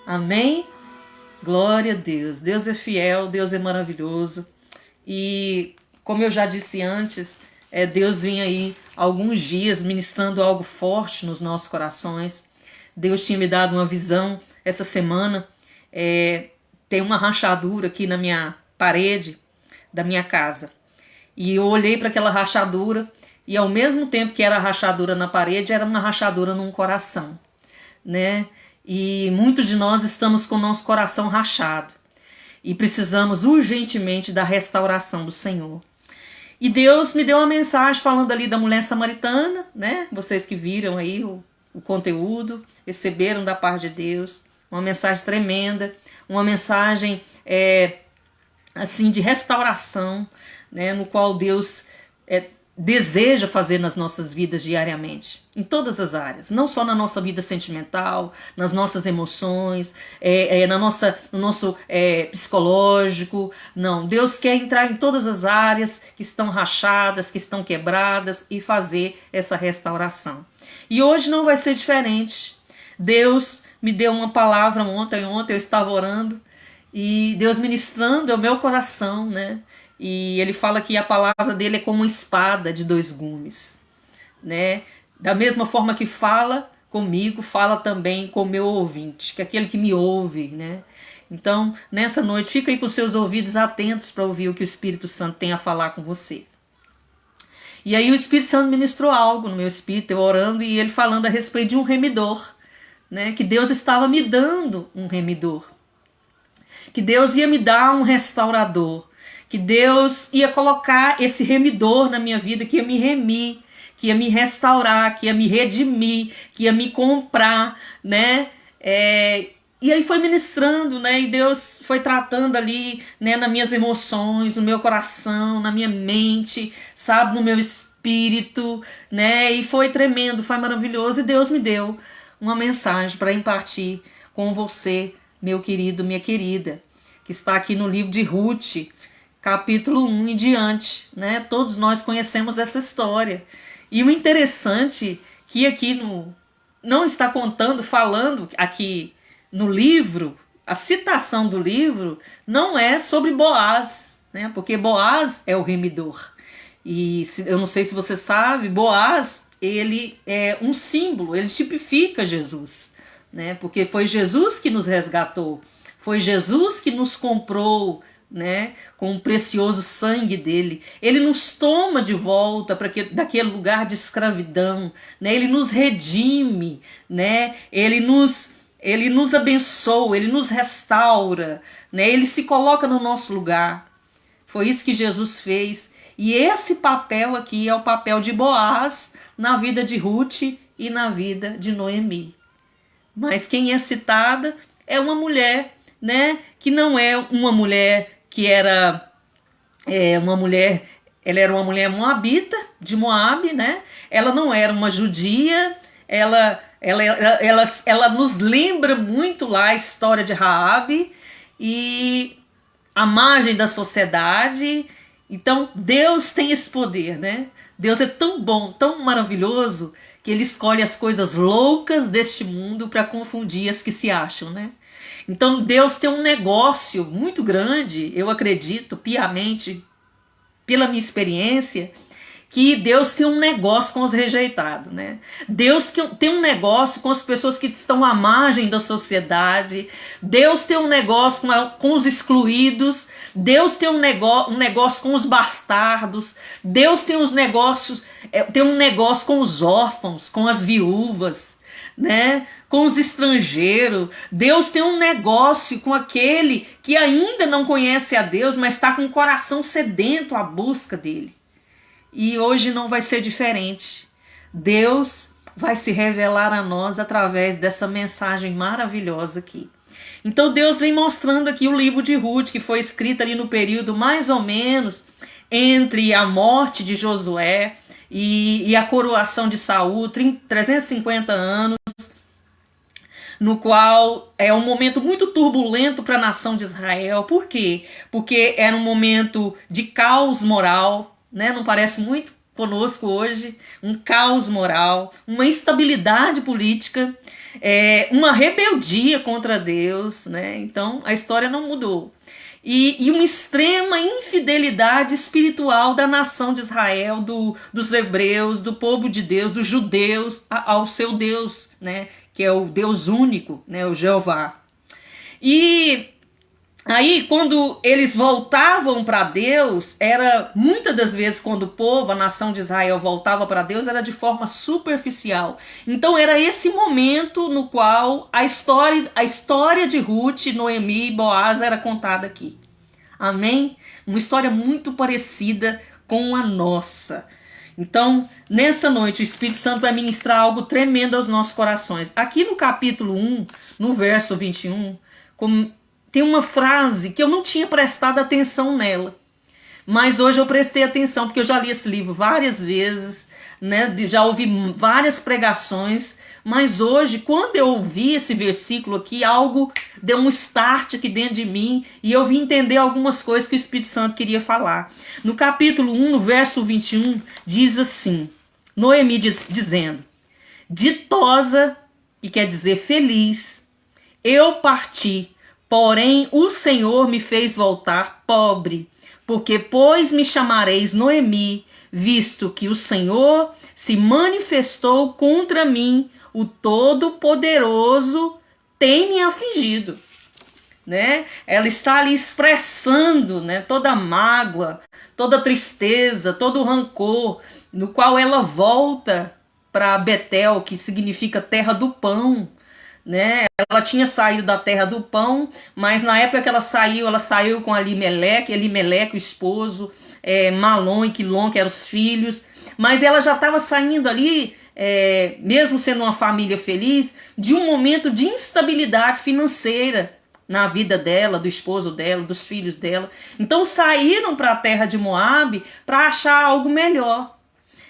Amém? Glória a Deus. Deus é fiel, Deus é maravilhoso. E como eu já disse antes, Deus vem aí alguns dias ministrando algo forte nos nossos corações. Deus tinha me dado uma visão essa semana. Tem uma rachadura aqui na minha parede da minha casa. E eu olhei para aquela rachadura e ao mesmo tempo que era rachadura na parede, era uma rachadura num coração, né? E muitos de nós estamos com o nosso coração rachado e precisamos urgentemente da restauração do Senhor. E Deus me deu uma mensagem falando ali da mulher samaritana, né? Vocês que viram aí o conteúdo, receberam da parte de Deus, uma mensagem tremenda, uma mensagem assim de restauração, né? No qual Deus deseja fazer nas nossas vidas diariamente, em todas as áreas, não só na nossa vida sentimental, nas nossas emoções, no nosso psicológico, não, Deus quer entrar em todas as áreas que estão rachadas, que estão quebradas e fazer essa restauração. E hoje não vai ser diferente. Deus me deu uma palavra ontem eu estava orando e Deus ministrando ao meu coração, né? E ele fala que a palavra dele é como uma espada de dois gumes, né? Da mesma forma que fala comigo, fala também com o meu ouvinte, que é aquele que me ouve, né? Então, nessa noite, fica aí com seus ouvidos atentos para ouvir o que o Espírito Santo tem a falar com você. E aí o Espírito Santo ministrou algo no meu espírito, eu orando, e ele falando a respeito de um remidor, né? Que Deus estava me dando um remidor, que Deus ia me dar um restaurador, que Deus ia colocar esse remidor na minha vida, que ia me remir, que ia me restaurar, que ia me redimir, que ia me comprar, né? E aí foi ministrando, né? E Deus foi tratando ali, né? Nas minhas emoções, no meu coração, na minha mente, sabe? No meu espírito, né? E foi tremendo, foi maravilhoso. E Deus me deu uma mensagem para impartir com você, meu querido, minha querida, que está aqui no livro de Ruth, capítulo 1 em diante, né? Todos nós conhecemos essa história. E o interessante que aqui não está falando aqui no livro, a citação do livro não é sobre Boaz, né? Porque Boaz é o remidor. E eu não sei se você sabe, Boaz, ele é um símbolo, ele tipifica Jesus, né? Porque foi Jesus que nos resgatou, foi Jesus que nos comprou, né, com o precioso sangue dele. Ele nos toma de volta daquele lugar de escravidão, né? Ele nos redime, né? Ele nos abençoa, ele nos restaura, né? Ele se coloca no nosso lugar. Foi isso que Jesus fez. E esse papel aqui é o papel de Boaz na vida de Ruth e na vida de Noemi. Mas quem é citada é uma mulher, né, que não é uma mulher que era uma mulher, ela era uma mulher moabita, de Moabe, né? Ela não era uma judia, ela nos lembra muito lá a história de Raabe e a margem da sociedade. Então Deus tem esse poder, né? Deus é tão bom, tão maravilhoso, que ele escolhe as coisas loucas deste mundo para confundir as que se acham, né? Então Deus tem um negócio muito grande, eu acredito piamente, pela minha experiência, que Deus tem um negócio com os rejeitados, né? Deus tem um negócio com as pessoas que estão à margem da sociedade. Deus tem um negócio com os excluídos. Deus tem um negócio com os bastardos. Deus tem tem um negócio com os órfãos, com as viúvas, né? Com os estrangeiros. Deus tem um negócio com aquele que ainda não conhece a Deus, mas está com o coração sedento à busca dele. E hoje não vai ser diferente. Deus vai se revelar a nós através dessa mensagem maravilhosa aqui. Então Deus vem mostrando aqui o livro de Ruth, que foi escrito ali no período mais ou menos entre a morte de Josué e a coroação de Saul, 350 anos, no qual é um momento muito turbulento para a nação de Israel. Por quê? Porque era um momento de caos moral, né? Não parece muito? conosco hoje, um caos moral, uma instabilidade política, uma rebeldia contra Deus, né? Então a história não mudou. E uma extrema infidelidade espiritual da nação de Israel, dos hebreus, do povo de Deus, dos judeus, ao seu Deus, né? Que é o Deus único, né? O Jeová. E aí, quando eles voltavam para Deus, era muitas das vezes quando o povo, a nação de Israel voltava para Deus, era de forma superficial. Então era esse momento no qual a história de Ruth, Noemi e Boaz era contada aqui. Amém? Uma história muito parecida com a nossa. Então, nessa noite, o Espírito Santo vai ministrar algo tremendo aos nossos corações. Aqui no capítulo 1, no verso 21, tem uma frase que eu não tinha prestado atenção nela, mas hoje eu prestei atenção, porque eu já li esse livro várias vezes, né? Já ouvi várias pregações, mas hoje, quando eu ouvi esse versículo aqui, algo deu um start aqui dentro de mim, e eu vim entender algumas coisas que o Espírito Santo queria falar. No capítulo 1, no verso 21, diz assim, Noemi dizendo, ditosa, que quer dizer feliz, eu parti, porém o Senhor me fez voltar pobre, porque pois me chamareis Noemi, visto que o Senhor se manifestou contra mim, o Todo-Poderoso tem me afligido. Né? Ela está ali expressando, né, toda a mágoa, toda a tristeza, todo o rancor, no qual ela volta para Betel, que significa terra do pão. Né? Ela tinha saído da terra do pão, mas na época que ela saiu com Elimeleque, o esposo, Malom e Quilom, que eram os filhos, mas ela já estava saindo ali, mesmo sendo uma família feliz, de um momento de instabilidade financeira na vida dela, do esposo dela, dos filhos dela. Então saíram para a terra de Moabe para achar algo melhor.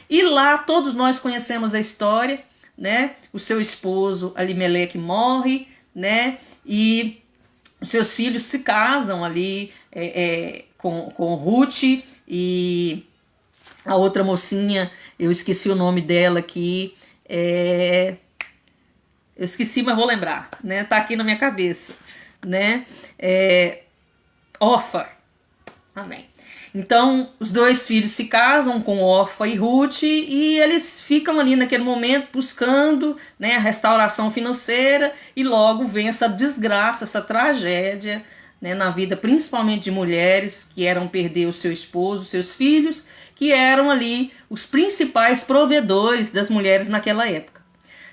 E lá todos nós conhecemos a história, né? O seu esposo Elimeleque morre, né? E os seus filhos se casam ali com Ruth, e a outra mocinha, eu esqueci o nome dela aqui, eu esqueci, mas vou lembrar, né? Tá aqui na minha cabeça, né? Orfa. Amém. Então, os dois filhos se casam com Orfa e Ruth, e eles ficam ali naquele momento buscando, né, a restauração financeira, e logo vem essa desgraça, essa tragédia, né, na vida principalmente de mulheres que eram perder o seu esposo, seus filhos, que eram ali os principais provedores das mulheres naquela época.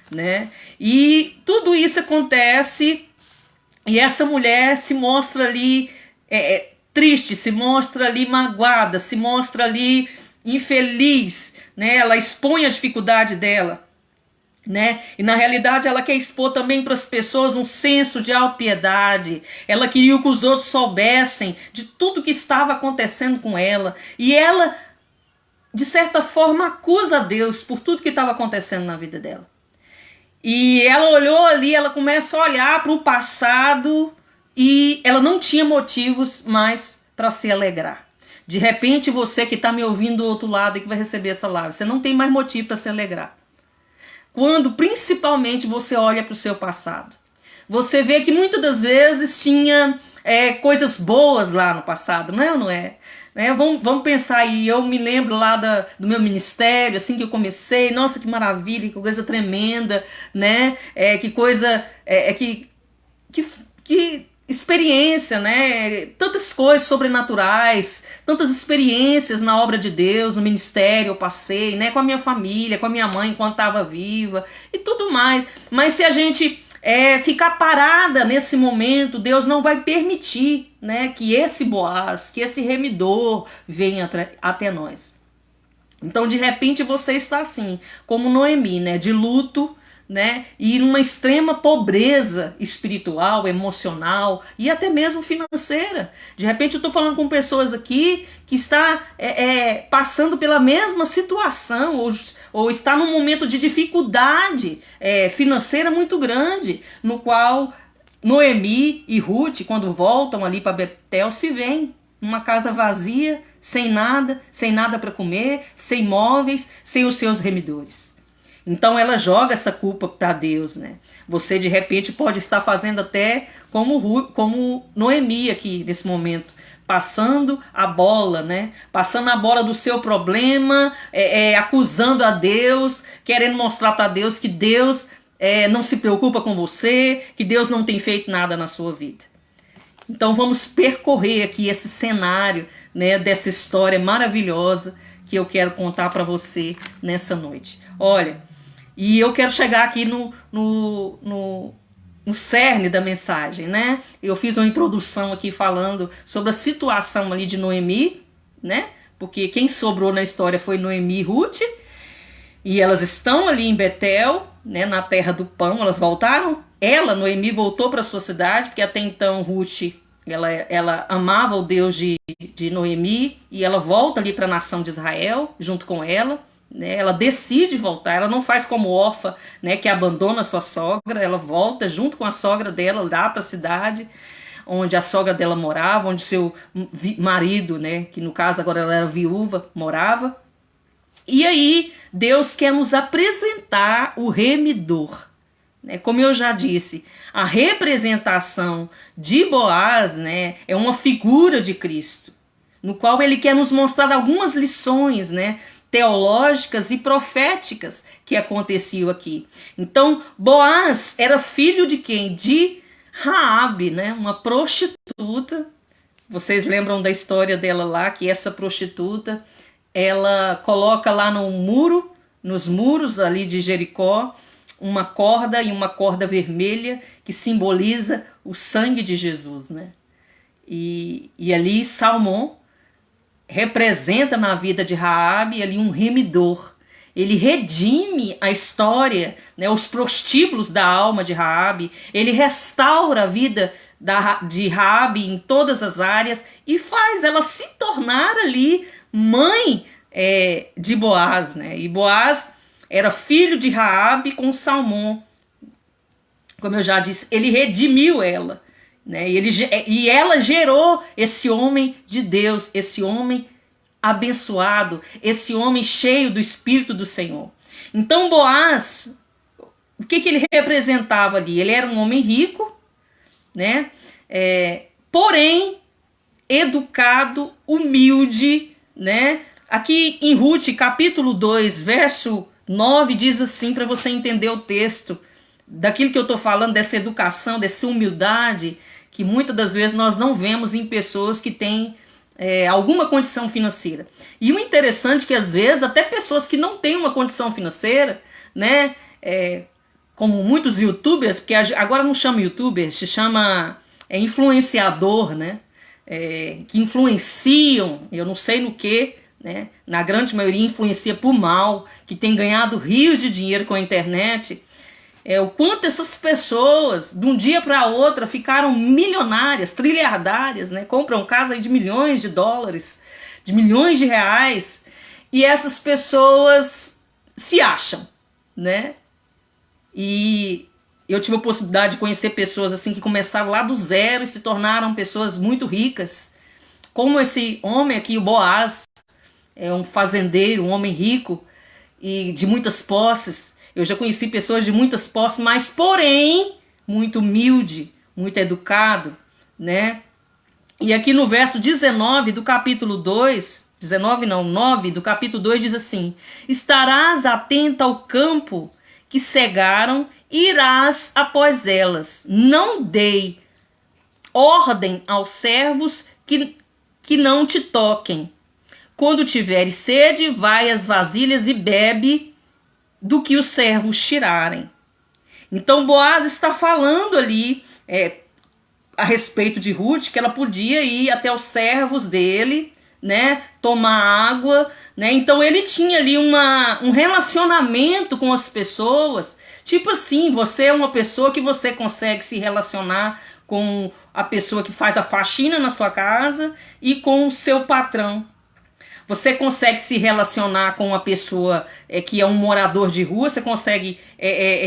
Né? E tudo isso acontece, e essa mulher se mostra ali triste, se mostra ali magoada, se mostra ali infeliz, né? Ela expõe a dificuldade dela, né? E na realidade ela quer expor também para as pessoas um senso de autopiedade. Ela queria que os outros soubessem de tudo que estava acontecendo com ela, e ela, de certa forma, acusa a Deus por tudo que estava acontecendo na vida dela. E ela olhou ali, ela começa a olhar para o passado, e ela não tinha motivos mais para se alegrar. De repente, você que está me ouvindo do outro lado e que vai receber essa live, você não tem mais motivo para se alegrar. Quando principalmente você olha para o seu passado, você vê que muitas das vezes tinha coisas boas lá no passado, não é ou não é? Vamos pensar aí, eu me lembro lá do meu ministério, assim que eu comecei, nossa, que maravilha, que coisa tremenda, né? Que coisa, que experiência, né? Tantas coisas sobrenaturais, tantas experiências na obra de Deus, no ministério eu passei, né? Com a minha família, com a minha mãe enquanto estava viva e tudo mais. Mas se a gente ficar parada nesse momento, Deus não vai permitir, né, que esse Boaz, que esse remidor venha até nós. Então, de repente, você está assim, como Noemi, né, de luto, né, e numa extrema pobreza espiritual, emocional e até mesmo financeira. De repente eu estou falando com pessoas aqui que está passando pela mesma situação, ou está num momento de dificuldade financeira muito grande, no qual Noemi e Ruth, quando voltam ali para Betel, se veem. uma casa vazia, sem nada para comer, sem móveis, sem os seus remidores. Então ela joga essa culpa para Deus, né? Você de repente pode estar fazendo até como Noemi aqui nesse momento, passando a bola, né? Passando a bola do seu problema, acusando a Deus, querendo mostrar para Deus que Deus não se preocupa com você, que Deus não tem feito nada na sua vida. Então vamos percorrer aqui esse cenário, né, dessa história maravilhosa que eu quero contar para você nessa noite. Olha, e eu quero chegar aqui no cerne da mensagem, né? Eu fiz uma introdução aqui falando sobre a situação ali de Noemi, né? Porque quem sobrou na história foi Noemi e Ruth, e elas estão ali em Betel, né, na terra do pão. Elas voltaram. Noemi, voltou para sua cidade, porque até então Ruth, ela amava o Deus de Noemi, e ela volta ali para a nação de Israel, junto com ela, né? Ela decide voltar, ela não faz como Orfa, né, que abandona a sua sogra. Ela volta junto com a sogra dela lá para a cidade onde a sogra dela morava, onde seu marido, né, que no caso agora ela era viúva, morava. E aí Deus quer nos apresentar o remidor. Como eu já disse, a representação de Boaz, né, é uma figura de Cristo, no qual ele quer nos mostrar algumas lições, né, teológicas e proféticas que aconteciam aqui. Então, Boaz era filho de quem? De Raabe, né, uma prostituta. Vocês lembram da história dela lá, que essa prostituta, ela coloca lá nos muros ali de Jericó, uma corda vermelha que simboliza o sangue de Jesus, né? E ali Salmão representa na vida de Raabe ali um remidor. Ele redime a história, né, os prostíbulos da alma de Raabe. Ele restaura a vida de Raabe em todas as áreas e faz ela se tornar ali mãe de Boaz, né? E Boaz era filho de Raabe com Salmão. Como eu já disse, ele redimiu ela, né? E ela gerou esse homem de Deus, esse homem abençoado, esse homem cheio do Espírito do Senhor. Então Boaz, o que ele representava ali? Ele era um homem rico, né? Porém educado, humilde, né? Aqui em Ruth, capítulo 2, verso 9, diz assim, para você entender o texto, daquilo que eu estou falando, dessa educação, dessa humildade, que muitas das vezes nós não vemos em pessoas que têm alguma condição financeira. E o interessante é que às vezes até pessoas que não têm uma condição financeira, né, como muitos youtubers, porque agora não chama youtuber, se chama influenciador, né, que influenciam, eu não sei no que, né, na grande maioria influencia por mal, que tem ganhado rios de dinheiro com a internet. O quanto essas pessoas, de um dia para outra, ficaram milionárias, trilhardárias, né? Compram casa de milhões de dólares, de milhões de reais, e essas pessoas se acham, né? E eu tive a possibilidade de conhecer pessoas assim que começaram lá do zero e se tornaram pessoas muito ricas, como esse homem aqui, o Boaz, é um fazendeiro, um homem rico e de muitas posses. Eu já conheci pessoas de muitas posses, mas porém muito humilde, muito educado, né? E aqui no verso 19 do capítulo 2, 9 do capítulo 2 diz assim: estarás atenta ao campo que cegaram, irás após elas. Não dei ordem aos servos que não te toquem. Quando tiveres sede, vai às vasilhas e bebe do que os servos tirarem. Então Boaz está falando ali a respeito de Ruth, que ela podia ir até os servos dele, né, tomar água, né? Então ele tinha ali um relacionamento com as pessoas, tipo assim, você é uma pessoa que você consegue se relacionar com a pessoa que faz a faxina na sua casa e com o seu patrão. Você consegue se relacionar com uma pessoa que é um morador de rua, você consegue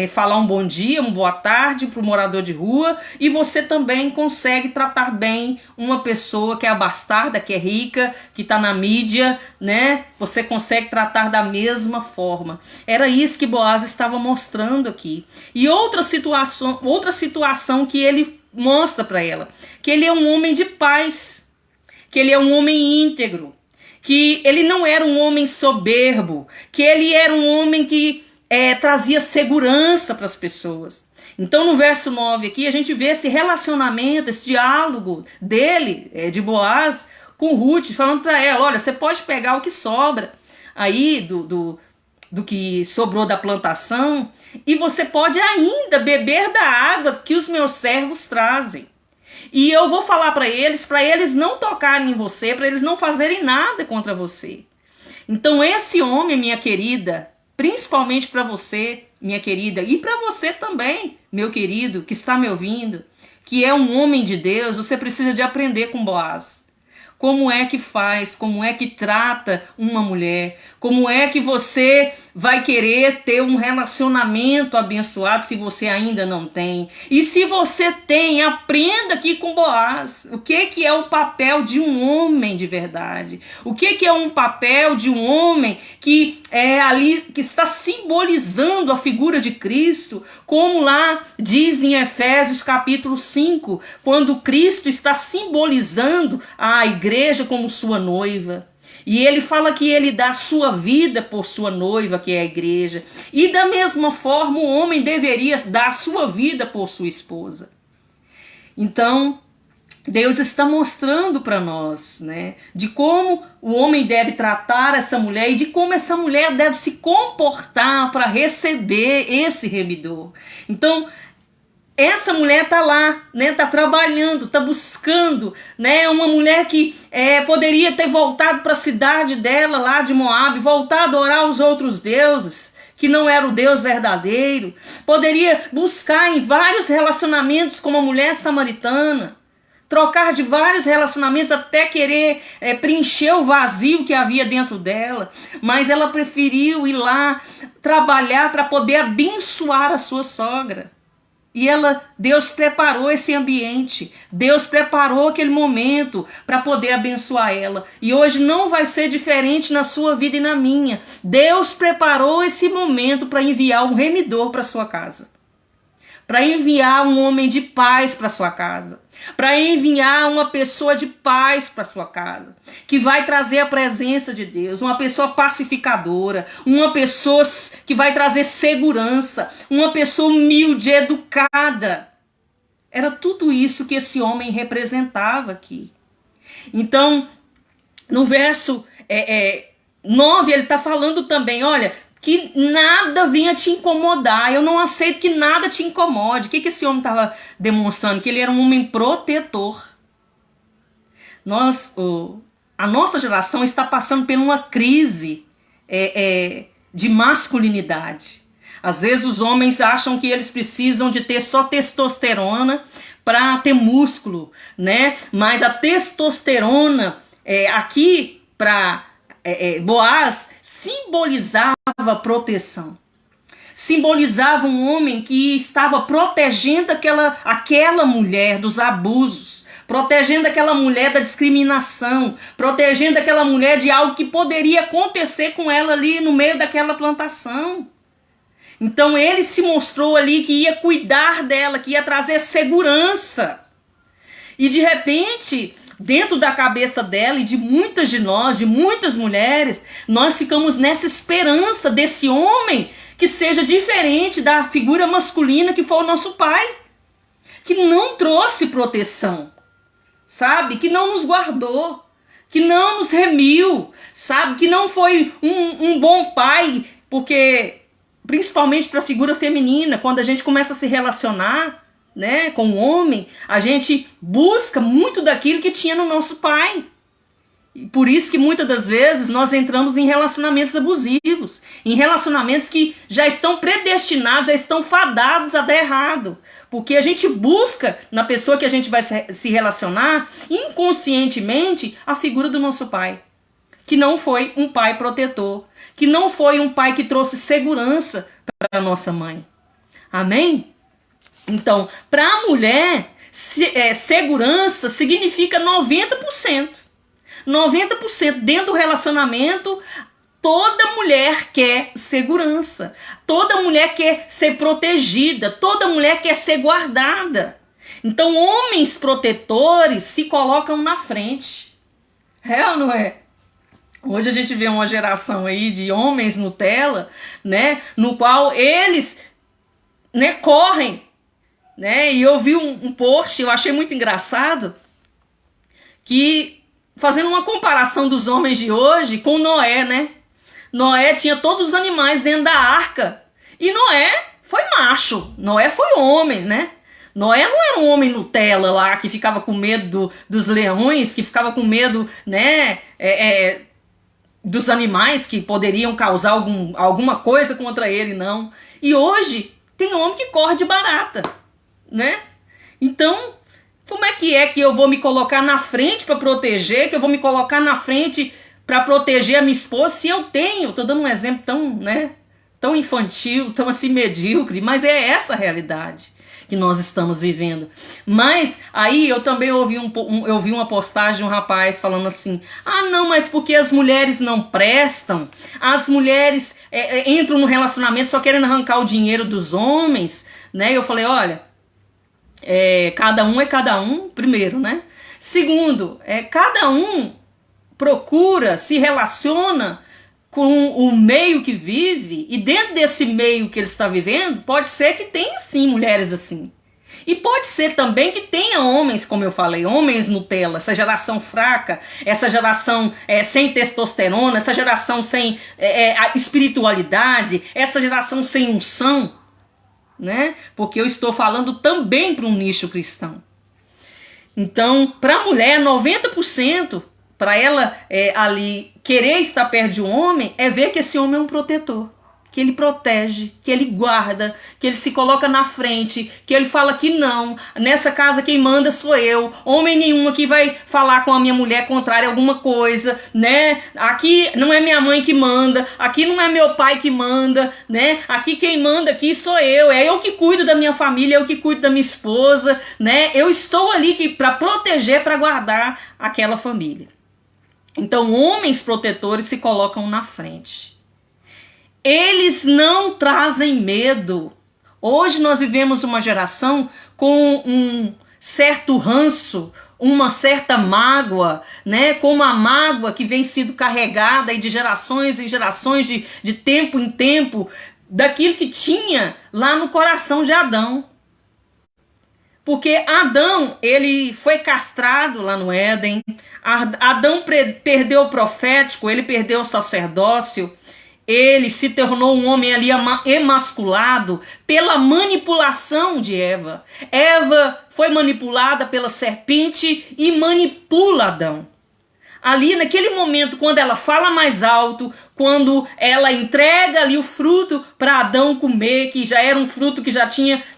falar um bom dia, uma boa tarde para o morador de rua, e você também consegue tratar bem uma pessoa que é abastada, que é rica, que está na mídia, né? Você consegue tratar da mesma forma. Era isso que Boaz estava mostrando aqui. E outra situação que ele mostra para ela, que ele é um homem de paz, que ele é um homem íntegro, que ele não era um homem soberbo, que ele era um homem que trazia segurança para as pessoas. Então no verso 9 aqui a gente vê esse relacionamento, esse diálogo dele, de Boaz, com Ruth, falando para ela, olha, você pode pegar o que sobra aí do que sobrou da plantação, e você pode ainda beber da água que os meus servos trazem. E eu vou falar para eles não tocarem em você, para eles não fazerem nada contra você. Então esse homem, minha querida, principalmente para você, minha querida, e para você também, meu querido, que está me ouvindo, que é um homem de Deus, você precisa de aprender com Boaz. Como é que faz, como é que trata uma mulher, como é que você vai querer ter um relacionamento abençoado se você ainda não tem. E se você tem, aprenda aqui com Boaz. O que é o papel de um homem de verdade? O que é um papel de um homem que é ali, que está simbolizando a figura de Cristo, como lá diz em Efésios capítulo 5, quando Cristo está simbolizando a igreja como sua noiva. E ele fala que ele dá sua vida por sua noiva, que é a igreja. E da mesma forma, o homem deveria dar sua vida por sua esposa. Então, Deus está mostrando para nós, né, de como o homem deve tratar essa mulher e de como essa mulher deve se comportar para receber esse remidor. Então, essa mulher tá lá, né? Tá trabalhando, tá buscando, né? Uma mulher que poderia ter voltado para a cidade dela lá de Moabe, voltar a adorar os outros deuses, que não era o Deus verdadeiro. Poderia buscar em vários relacionamentos com uma mulher samaritana, trocar de vários relacionamentos até querer preencher o vazio que havia dentro dela, mas ela preferiu ir lá trabalhar para poder abençoar a sua sogra. E Deus preparou esse ambiente, Deus preparou aquele momento para poder abençoar ela. E hoje não vai ser diferente na sua vida e na minha. Deus preparou esse momento para enviar um remidor para sua casa, para enviar um homem de paz para sua casa, para enviar uma pessoa de paz para sua casa, que vai trazer a presença de Deus, uma pessoa pacificadora, uma pessoa que vai trazer segurança, uma pessoa humilde, educada. Era tudo isso que esse homem representava aqui. Então, no verso 9, ele está falando também, olha, que nada venha te incomodar. Eu não aceito que nada te incomode. O que esse homem estava demonstrando? Que ele era um homem protetor. A nossa geração está passando por uma crise de masculinidade. Às vezes os homens acham que eles precisam de ter só testosterona para ter músculo, né? Mas a testosterona aqui para Boaz simbolizava proteção. Simbolizava um homem que estava protegendo aquela mulher dos abusos, protegendo aquela mulher da discriminação, protegendo aquela mulher de algo que poderia acontecer com ela ali no meio daquela plantação. Então ele se mostrou ali que ia cuidar dela, que ia trazer segurança. E de repente, dentro da cabeça dela e de muitas de nós, de muitas mulheres, nós ficamos nessa esperança desse homem que seja diferente da figura masculina que foi o nosso pai, que não trouxe proteção, sabe? Que não nos guardou, que não nos remiu, sabe? Que não foi um bom pai, porque principalmente para a figura feminina, quando a gente começa a se relacionar, né, com o homem, a gente busca muito daquilo que tinha no nosso pai. E por isso que muitas das vezes nós entramos em relacionamentos abusivos, em relacionamentos que já estão predestinados, já estão fadados a dar errado. Porque a gente busca na pessoa que a gente vai se relacionar, inconscientemente, a figura do nosso pai, que não foi um pai protetor, que não foi um pai que trouxe segurança para a nossa mãe. Amém? Então, para a mulher, segurança significa 90%. 90% dentro do relacionamento. Toda mulher quer segurança, toda mulher quer ser protegida, toda mulher quer ser guardada. Então, homens protetores se colocam na frente. É ou não é? Hoje a gente vê uma geração aí de homens Nutella, né, no qual eles, né, correm, né, e eu vi um post, eu achei muito engraçado, que fazendo uma comparação dos homens de hoje com Noé, né? Noé tinha todos os animais dentro da arca. E Noé foi macho. Noé foi homem, né? Noé não era um homem Nutella lá que ficava com medo dos leões, que ficava com medo, né, dos animais que poderiam causar alguma coisa contra ele, não. E hoje tem homem que corre de barata, né? Então, como é que eu vou me colocar na frente para proteger, que eu vou me colocar na frente para proteger a minha esposa, se eu tenho, tô dando um exemplo tão, né, tão infantil, tão assim medíocre, mas é essa a realidade que nós estamos vivendo. Mas aí eu também eu vi uma postagem de um rapaz falando assim, não, mas porque as mulheres não prestam, as mulheres entram no relacionamento só querendo arrancar o dinheiro dos homens, né? Eu falei, olha, cada um é cada um, primeiro, né? Segundo, cada um procura, se relaciona com o meio que vive, e dentro desse meio que ele está vivendo, pode ser que tenha sim mulheres assim. E pode ser também que tenha homens, como eu falei, homens Nutella, essa geração fraca, essa geração sem testosterona, essa geração sem a espiritualidade, essa geração sem unção, né? Porque eu estou falando também para um nicho cristão. Então, para a mulher, 90%, para ela ali querer estar perto de um homem, é ver que esse homem é um protetor, que ele protege, que ele guarda, que ele se coloca na frente, que ele fala que não, nessa casa quem manda sou eu, homem nenhum aqui vai falar com a minha mulher contrária a alguma coisa, né? Aqui não é minha mãe que manda, aqui não é meu pai que manda, né? Aqui quem manda aqui sou eu, é eu que cuido da minha família, é eu que cuido da minha esposa, né? Eu estou ali para proteger, para guardar aquela família. Então, homens protetores se colocam na frente. Eles não trazem medo. Hoje nós vivemos uma geração com um certo ranço, uma certa mágoa, né? Com uma mágoa que vem sido carregada aí de gerações em gerações, de tempo em tempo, daquilo que tinha lá no coração de Adão. Porque Adão, ele foi castrado lá no Éden. Adão perdeu o profético, ele perdeu o sacerdócio. Ele se tornou um homem ali emasculado pela manipulação de Eva. Eva foi manipulada pela serpente e manipula Adão. Ali naquele momento, quando ela fala mais alto, quando ela entrega ali o fruto para Adão comer, que já era um fruto que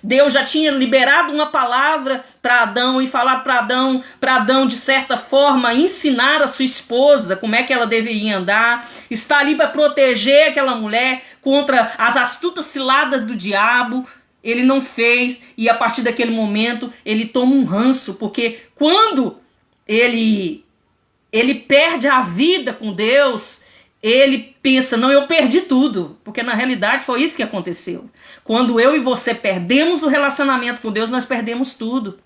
Deus já tinha liberado uma palavra para Adão e falar para Adão de certa forma ensinar a sua esposa como é que ela deveria andar, está ali para proteger aquela mulher contra as astutas ciladas do diabo. Ele não fez, e a partir daquele momento ele toma um ranço, porque quando ele perde a vida com Deus, ele pensa, não, eu perdi tudo, porque na realidade foi isso que aconteceu. Quando eu e você perdemos o relacionamento com Deus, nós perdemos tudo.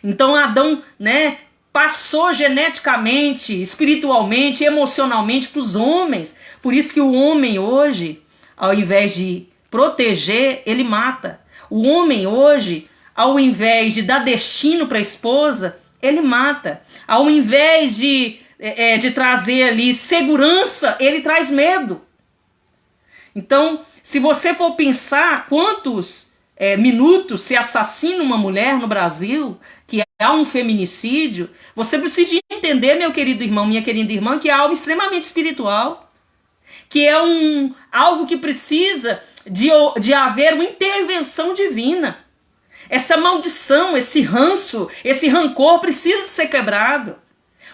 Então Adão, né, passou geneticamente, espiritualmente, emocionalmente para os homens. Por isso que o homem hoje, ao invés de proteger, ele mata. O homem hoje, ao invés de dar destino para a esposa, ele mata. Ao invés de trazer ali segurança, ele traz medo. Então, se você for pensar quantos minutos se assassina uma mulher no Brasil, que há um feminicídio, você precisa entender, meu querido irmão, minha querida irmã, que é algo extremamente espiritual, que é algo que precisa de haver uma intervenção divina. Essa maldição, esse ranço, esse rancor precisa ser quebrado.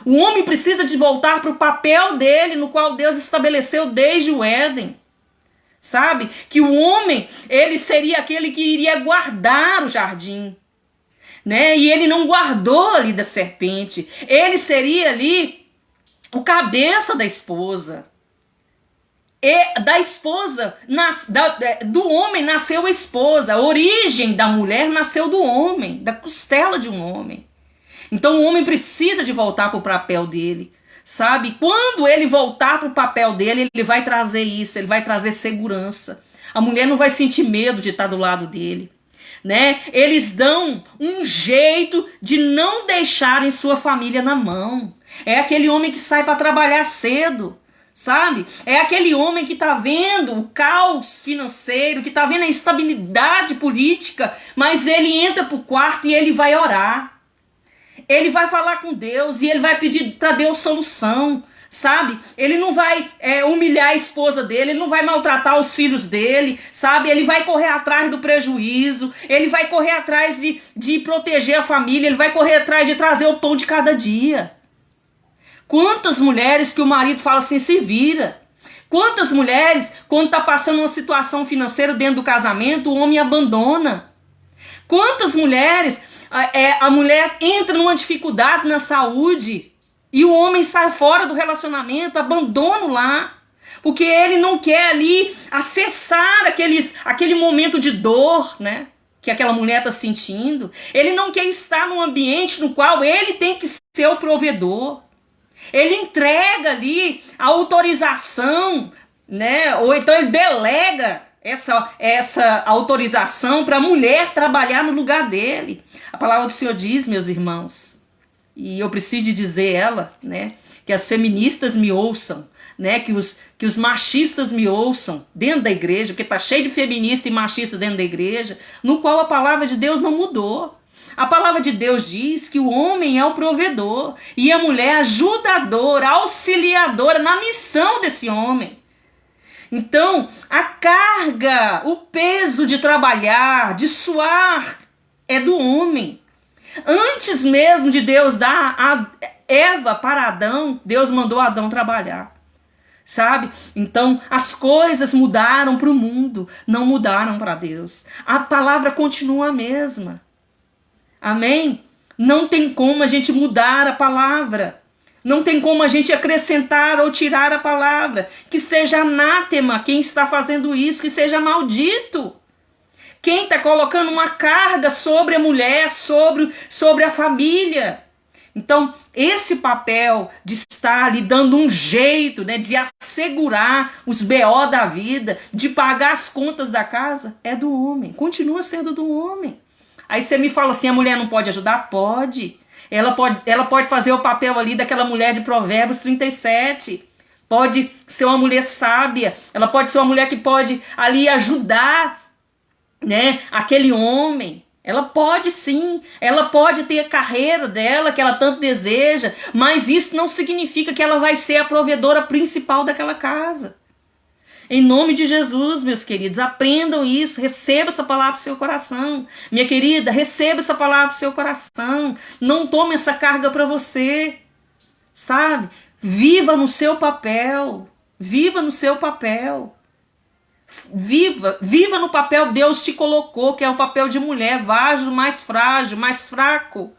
O homem precisa de voltar para o papel dele, no qual Deus estabeleceu desde o Éden. Sabe? Que o homem, ele seria aquele que iria guardar o jardim, né? E ele não guardou ali da serpente. Ele seria ali o cabeça da esposa. E da esposa, do homem nasceu a esposa. A origem da mulher nasceu do homem, da costela de um homem. Então o homem precisa de voltar para o papel dele. Sabe? Quando ele voltar para o papel dele, ele vai trazer isso, ele vai trazer segurança. A mulher não vai sentir medo de estar do lado dele, né? Eles dão um jeito de não deixarem sua família na mão. É aquele homem que sai para trabalhar cedo, sabe? É aquele homem que está vendo o caos financeiro, que está vendo a instabilidade política, mas ele entra para o quarto e ele vai orar. Ele vai falar com Deus e ele vai pedir para Deus solução, sabe? Ele não vai humilhar a esposa dele, ele não vai maltratar os filhos dele, sabe? Ele vai correr atrás do prejuízo, ele vai correr atrás de proteger a família, ele vai correr atrás de trazer o pão de cada dia. Quantas mulheres que o marido fala assim, se vira. Quantas mulheres, quando está passando uma situação financeira dentro do casamento, o homem abandona. Quantas mulheres... a mulher entra numa dificuldade na saúde e o homem sai fora do relacionamento, abandona lá, porque ele não quer ali acessar aquele momento de dor, né, que aquela mulher está sentindo. Ele não quer estar num ambiente no qual ele tem que ser o provedor. Ele entrega ali a autorização, né, ou então ele delega essa autorização para a mulher trabalhar no lugar dele. A palavra do Senhor diz, meus irmãos, e eu preciso dizer ela, né, que as feministas me ouçam, né, que os machistas me ouçam dentro da igreja, porque está cheio de feminista e machista dentro da igreja, no qual a palavra de Deus não mudou. A palavra de Deus diz que o homem é o provedor e a mulher ajudadora, auxiliadora na missão desse homem. Então, a carga, o peso de trabalhar, de suar, é do homem. Antes mesmo de Deus dar a Eva para Adão, Deus mandou Adão trabalhar. Sabe? Então, as coisas mudaram para o mundo, não mudaram para Deus. A palavra continua a mesma. Amém? Não tem como a gente mudar a palavra. Não tem como a gente acrescentar ou tirar a palavra. Que seja anátema quem está fazendo isso, que seja maldito. Quem está colocando uma carga sobre a mulher, sobre a família. Então, esse papel de estar ali dando um jeito, né, de assegurar os BO da vida, de pagar as contas da casa, é do homem. Continua sendo do homem. Aí você me fala assim, a mulher não pode ajudar? Pode. Ela pode fazer o papel ali daquela mulher de Provérbios 37. Pode ser uma mulher sábia. Ela pode ser uma mulher que pode ali ajudar, né, aquele homem. Ela pode sim. Ela pode ter a carreira dela que ela tanto deseja. Mas isso não significa que ela vai ser a provedora principal daquela casa. Em nome de Jesus, meus queridos, aprendam isso, receba essa palavra para o seu coração. Minha querida, receba essa palavra para o seu coração. Não tome essa carga para você, sabe? Viva no seu papel, viva no seu papel. Viva no papel que Deus te colocou, que é o papel de mulher, vaso mais frágil, mais fraco.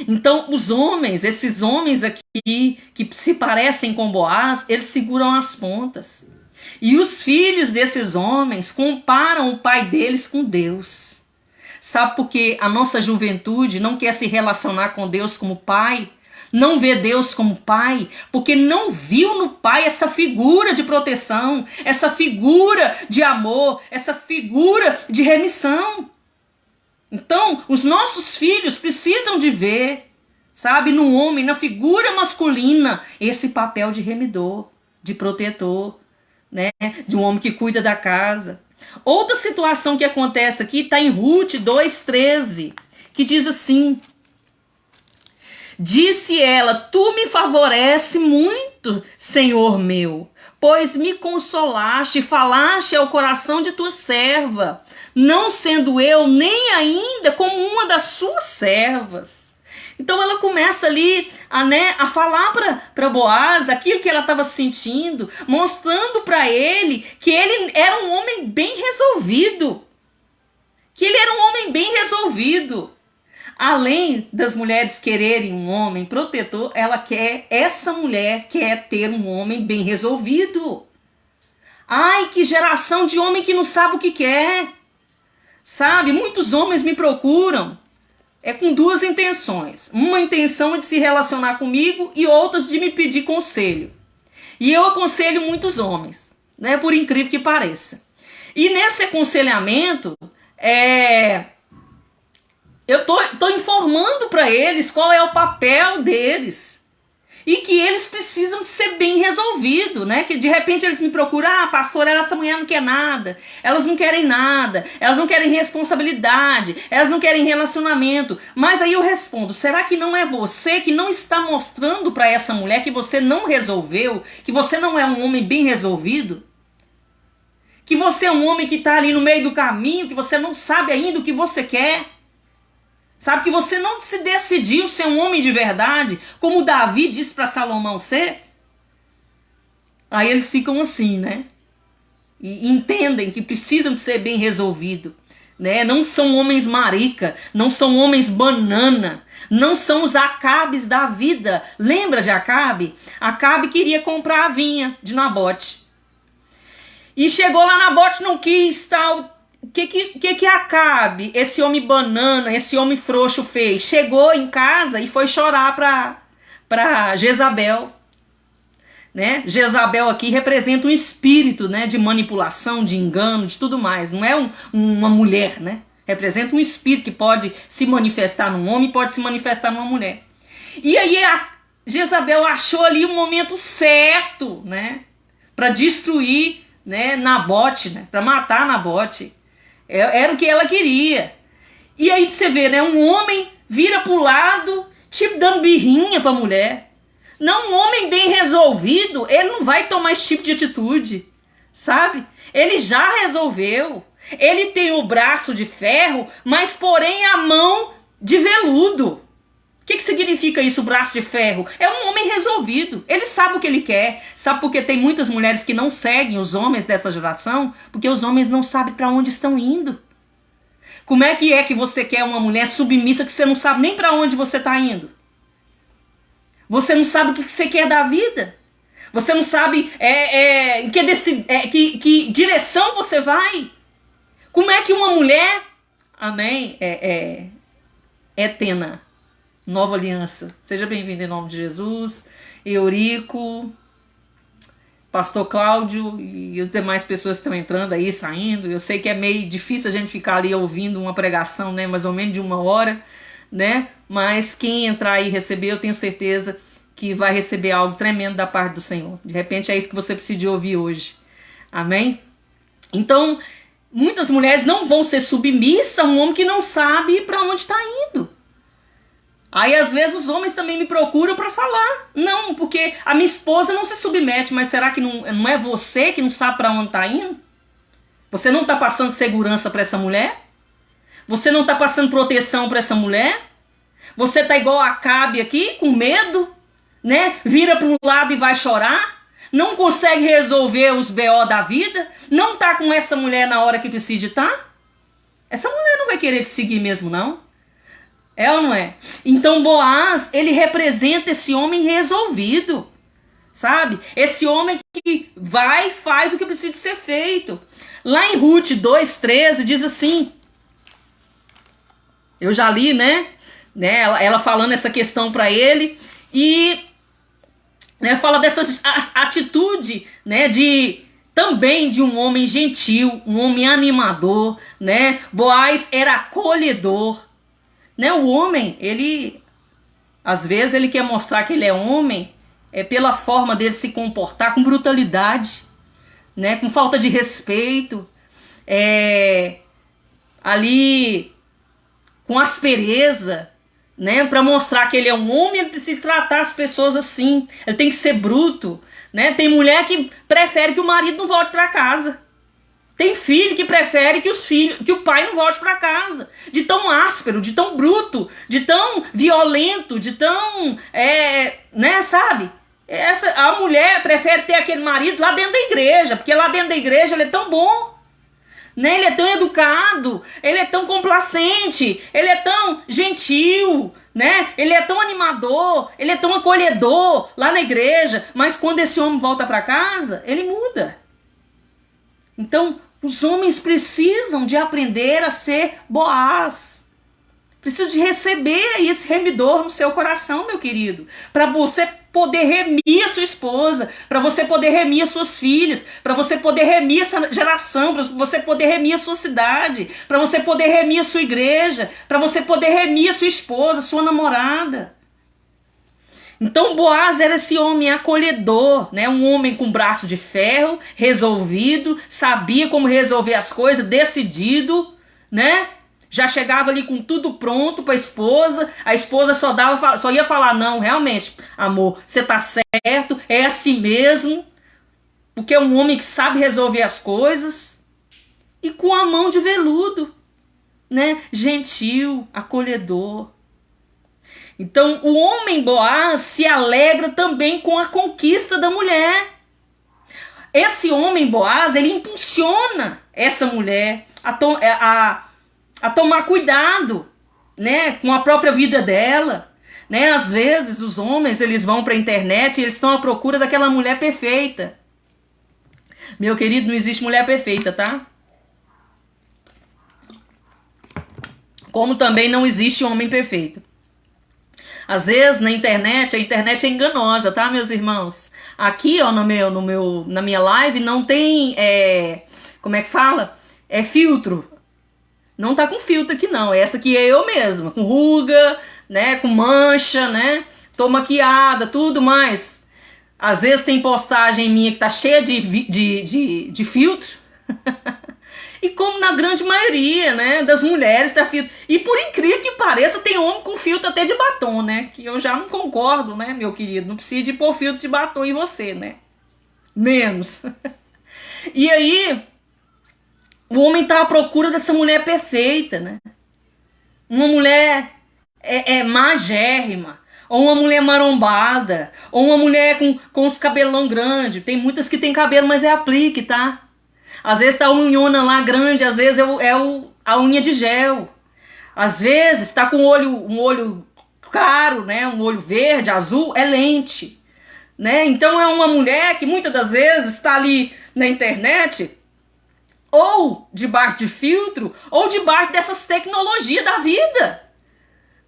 Então, os homens, esses homens aqui que se parecem com Boaz, eles seguram as pontas. E os filhos desses homens comparam o pai deles com Deus. Sabe por que a nossa juventude não quer se relacionar com Deus como pai? Não vê Deus como pai? Porque não viu no pai essa figura de proteção, essa figura de amor, essa figura de remissão. Então, os nossos filhos precisam de ver, sabe, no homem, na figura masculina, esse papel de remidor, de protetor, né, de um homem que cuida da casa. Outra situação que acontece aqui está em Ruth 2,13, que diz assim: disse ela, tu me favorece muito, Senhor meu, pois me consolaste e falaste ao coração de tua serva, não sendo eu nem ainda como uma das suas servas. Então ela começa ali a falar para Boaz aquilo que ela estava sentindo, mostrando para ele que ele era um homem bem resolvido. Que ele era um homem bem resolvido. Além das mulheres quererem um homem protetor, essa mulher quer ter um homem bem resolvido. Ai, que geração de homem que não sabe o que quer. Sabe, muitos homens me procuram com duas intenções. Uma intenção é de se relacionar comigo e outras de me pedir conselho. E eu aconselho muitos homens, né, por incrível que pareça. E nesse aconselhamento, eu tô informando para eles qual é o papel deles. E que eles precisam de ser bem resolvido, né? Que de repente eles me procuram, pastora, essa mulher não quer nada, elas não querem nada, elas não querem responsabilidade, elas não querem relacionamento. Mas aí eu respondo, será que não é você que não está mostrando para essa mulher que você não resolveu, que você não é um homem bem resolvido? Que você é um homem que está ali no meio do caminho, que você não sabe ainda o que você quer? Sabe, que você não se decidiu ser um homem de verdade, como Davi disse para Salomão ser? Aí eles ficam assim, né? E entendem que precisam de ser bem resolvido, né? Não são homens marica, não são homens banana, não são os Acabes da vida. Lembra de Acabe? Acabe queria comprar a vinha de Nabote. E chegou lá, Nabote não quis, tal. O que Acabe, esse homem banana, esse homem frouxo fez? Chegou em casa e foi chorar para Jezabel. Né? Jezabel aqui representa um espírito, né, de manipulação, de engano, de tudo mais. Não é uma mulher, né? Representa um espírito que pode se manifestar num homem, pode se manifestar numa mulher. E aí a Jezabel achou ali o momento certo, né, para destruir, né, Nabote, né, para matar Nabote. Era o que ela queria. E aí você vê, né? Um homem vira pro lado, tipo dando birrinha pra mulher. Não, um homem bem resolvido, ele não vai tomar esse tipo de atitude, sabe? Ele já resolveu. Ele tem o braço de ferro, mas porém a mão de veludo. O que significa isso, o braço de ferro? É um homem resolvido. Ele sabe o que ele quer. Sabe porque tem muitas mulheres que não seguem os homens dessa geração? Porque os homens não sabem para onde estão indo. Como é que você quer uma mulher submissa que você não sabe nem para onde você está indo? Você não sabe o que você quer da vida? Você não sabe em que direção você vai? Como é que uma mulher... Amém? Tena. Nova Aliança. Seja bem-vindo em nome de Jesus. Eurico, Pastor Cláudio e as demais pessoas que estão entrando aí, saindo. Eu sei que é meio difícil a gente ficar ali ouvindo uma pregação, né, mais ou menos de 1 hora, né? Mas quem entrar aí e receber, eu tenho certeza que vai receber algo tremendo da parte do Senhor. De repente é isso que você precisa de ouvir hoje. Amém? Então, muitas mulheres não vão ser submissas a um homem que não sabe para onde está indo. Aí às vezes os homens também me procuram para falar. Não, porque a minha esposa não se submete, mas será que não é você que não sabe para onde está indo? Você não está passando segurança para essa mulher? Você não está passando proteção para essa mulher? Você está igual a Acabe aqui, com medo, né? Vira para um lado e vai chorar? Não consegue resolver os BO da vida? Não está com essa mulher na hora que precisa estar? Essa mulher não vai querer te seguir mesmo, não? É ou não é? Então Boaz, ele representa esse homem resolvido, sabe? Esse homem que vai e faz o que precisa ser feito. Lá em Ruth 2,13 diz assim, eu já li, né? Ela falando essa questão para ele e, né, fala dessa atitude, né, também de um homem gentil, um homem animador, né? Boaz era acolhedor. Né, o homem, ele, às vezes ele quer mostrar que ele é homem pela forma dele se comportar com brutalidade, né, com falta de respeito, ali com aspereza, né, para mostrar que ele é um homem, ele precisa tratar as pessoas assim, ele tem que ser bruto, né? Tem mulher que prefere que o marido não volte para casa. Tem filho que prefere que o pai não volte para casa. De tão áspero, de tão bruto, de tão violento, de tão, né, sabe? A mulher prefere ter aquele marido lá dentro da igreja, porque lá dentro da igreja ele é tão bom, né? Ele é tão educado, ele é tão complacente, ele é tão gentil, né? Ele é tão animador, ele é tão acolhedor lá na igreja, mas quando esse homem volta para casa, ele muda. Então, os homens precisam de aprender a ser Boaz. Precisam de receber esse remidor no seu coração, meu querido. Para você poder remir a sua esposa, para você poder remir as suas filhas, para você poder remir essa geração, para você poder remir a sua cidade, para você poder remir a sua igreja, para você poder remir a sua esposa, a sua namorada. Então Boaz era esse homem acolhedor, né? Um homem com braço de ferro, resolvido, sabia como resolver as coisas, decidido, né? Já chegava ali com tudo pronto para a esposa só ia falar, não, realmente, amor, você tá certo, é assim mesmo, porque é um homem que sabe resolver as coisas, e com a mão de veludo, né? Gentil, acolhedor. Então, o homem Boaz se alegra também com a conquista da mulher. Esse homem Boaz, ele impulsiona essa mulher a tomar cuidado, né, com a própria vida dela. Né? Às vezes, os homens, eles vão para a internet e eles estão à procura daquela mulher perfeita. Meu querido, não existe mulher perfeita, tá? Como também não existe homem perfeito. Às vezes na internet, a internet é enganosa, tá, meus irmãos? Aqui, ó, na minha live não tem, como é que fala? É filtro. Não tá com filtro aqui não, essa aqui é eu mesma, com ruga, né, com mancha, né? Tô maquiada, tudo mais. Às vezes tem postagem minha que tá cheia de filtro. E como na grande maioria, né, das mulheres tá filtro. E por incrível que pareça, tem homem com filtro até de batom, né? Que eu já não concordo, né, meu querido? Não precisa de pôr filtro de batom em você, né? Menos. E aí, o homem tá à procura dessa mulher perfeita, né? Uma mulher magérrima. Ou uma mulher marombada. Ou uma mulher com os cabelão grande. Tem muitas que tem cabelo, mas é aplique, tá? Às vezes tá a unhona lá grande, às vezes a unha de gel. Às vezes tá com um olho claro, né? Um olho verde, azul, é lente. Né? Então é uma mulher que muitas das vezes está ali na internet, ou debaixo de filtro, ou debaixo dessas tecnologias da vida.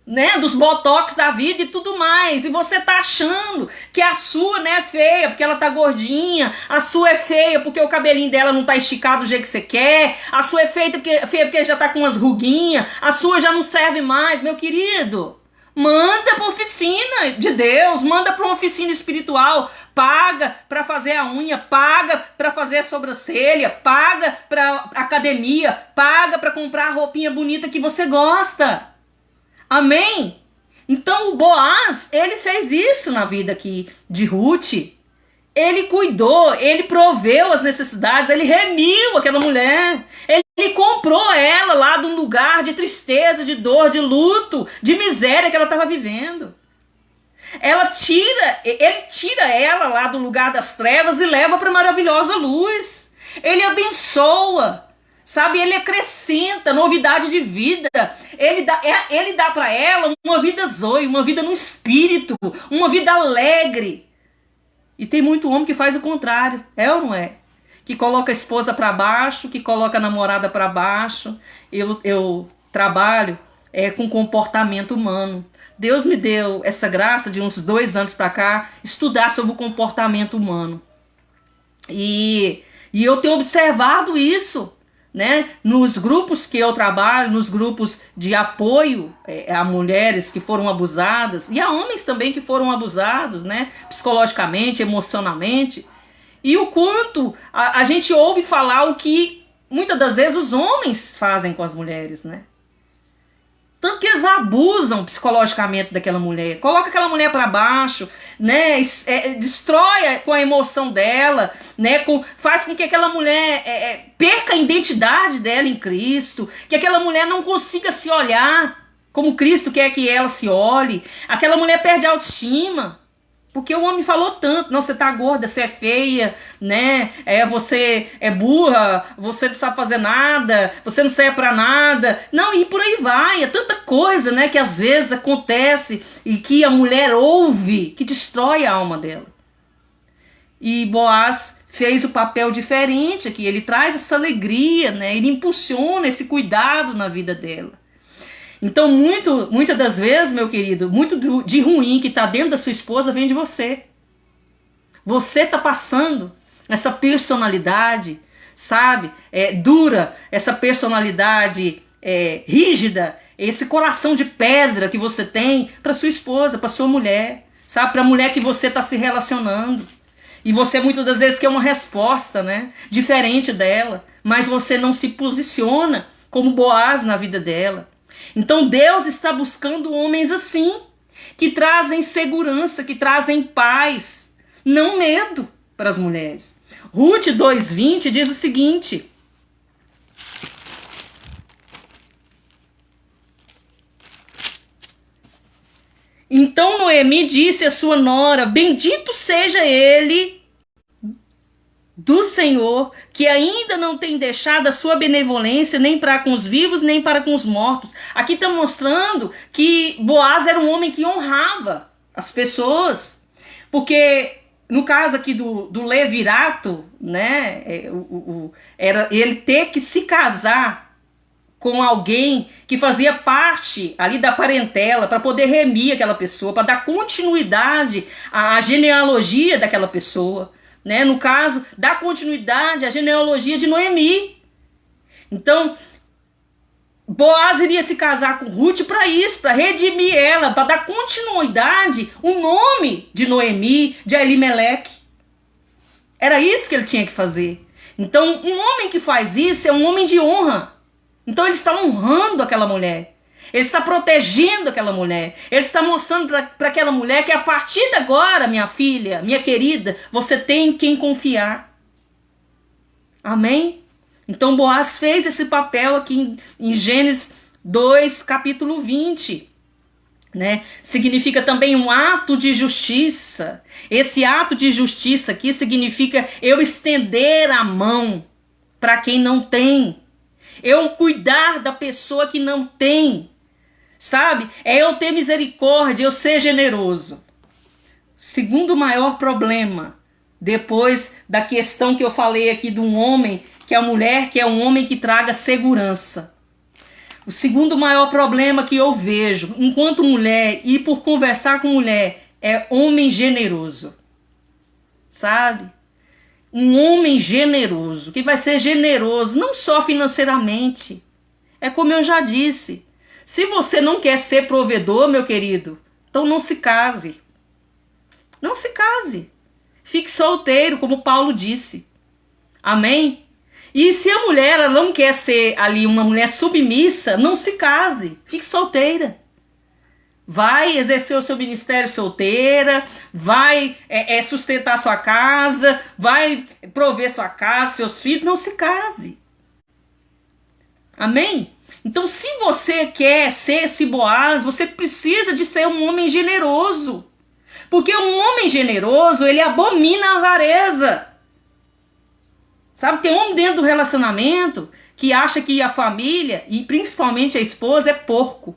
Né, dos botox da vida e tudo mais, e você tá achando que a sua, né, é feia porque ela tá gordinha, a sua é feia porque o cabelinho dela não tá esticado do jeito que você quer, a sua é feia porque já tá com umas ruguinhas, a sua já não serve mais, meu querido. Manda pra oficina de Deus, manda pra uma oficina espiritual, paga pra fazer a unha, paga pra fazer a sobrancelha, paga pra academia, paga pra comprar a roupinha bonita que você gosta. Amém? Então o Boaz, ele fez isso na vida aqui de Ruth. Ele cuidou, ele proveu as necessidades, ele remiu aquela mulher. Ele comprou ela lá de um lugar de tristeza, de dor, de luto, de miséria que ela estava vivendo. Ele tira ela lá do lugar das trevas e leva para a maravilhosa luz. Ele abençoa. Sabe, ele acrescenta novidade de vida. Ele dá para ela uma vida zoe, uma vida no espírito, uma vida alegre. E tem muito homem que faz o contrário, é ou não é? Que coloca a esposa para baixo, que coloca a namorada para baixo. Eu trabalho com comportamento humano. Deus me deu essa graça de uns 2 anos para cá, estudar sobre o comportamento humano. E eu tenho observado isso. Né? Nos grupos que eu trabalho, nos grupos de apoio a mulheres que foram abusadas e a homens também que foram abusados, né? Psicologicamente, emocionalmente, e o quanto a gente ouve falar o que muitas das vezes os homens fazem com as mulheres, né? Tanto que eles abusam psicologicamente daquela mulher, coloca aquela mulher para baixo, né? Destrói com a emoção dela, né? Faz com que aquela mulher perca a identidade dela em Cristo, que aquela mulher não consiga se olhar como Cristo quer que ela se olhe. Aquela mulher perde a autoestima. Porque o homem falou tanto, não, você tá gorda, você é feia, né? Você é burra, você não sabe fazer nada, você não serve pra nada. Não, e por aí vai, é tanta coisa, né, que às vezes acontece e que a mulher ouve, que destrói a alma dela. E Boaz fez o papel diferente aqui, ele traz essa alegria, né? Ele impulsiona esse cuidado na vida dela. Então, muitas das vezes, meu querido, muito de ruim que está dentro da sua esposa vem de você. Você está passando essa personalidade, sabe, dura, essa personalidade rígida, esse coração de pedra que você tem para sua esposa, para sua mulher, sabe, para a mulher que você está se relacionando. E você muitas das vezes quer uma resposta, né, diferente dela, mas você não se posiciona como Boaz na vida dela. Então Deus está buscando homens assim, que trazem segurança, que trazem paz, não medo para as mulheres. Ruth 2:20 diz o seguinte: então Noemi disse à sua nora, bendito seja ele do Senhor, que ainda não tem deixado a sua benevolência nem para com os vivos, nem para com os mortos. Aqui está mostrando que Boaz era um homem que honrava as pessoas. Porque no caso aqui do levirato, né, era ele ter que se casar com alguém que fazia parte ali da parentela para poder remir aquela pessoa, para dar continuidade à genealogia daquela pessoa. Né? No caso, dá continuidade à genealogia de Noemi. Então, Boaz iria se casar com Ruth para isso, para redimir ela, para dar continuidade o nome de Noemi, de Elimeleque. Era isso que ele tinha que fazer. Então, um homem que faz isso é um homem de honra. Então, ele está honrando aquela mulher. Ele está protegendo aquela mulher. Ele está mostrando para aquela mulher que a partir de agora, minha filha, minha querida, você tem em quem confiar. Amém? Então Boaz fez esse papel aqui em Gênesis 2, capítulo 20. Né? Significa também um ato de justiça. Esse ato de justiça aqui significa eu estender a mão para quem não tem. Eu cuidar da pessoa que não tem. Sabe? É eu ter misericórdia, eu ser generoso. Segundo maior problema, depois da questão que eu falei aqui de um homem, que é a mulher, que é um homem que traga segurança. O segundo maior problema que eu vejo, enquanto mulher e por conversar com mulher, é homem generoso. Sabe? Um homem generoso, que vai ser generoso não só financeiramente. É como eu já disse. Se você não quer ser provedor, meu querido, então não se case. Não se case. Fique solteiro, como Paulo disse. Amém? E se a mulher ela não quer ser ali uma mulher submissa, não se case. Fique solteira. Vai exercer o seu ministério solteira, vai sustentar sua casa, vai prover sua casa, seus filhos, não se case. Amém? Então, se você quer ser esse Boaz, você precisa de ser um homem generoso. Porque um homem generoso, ele abomina a avareza. Sabe, tem homem dentro do relacionamento que acha que a família, e principalmente a esposa, é porco.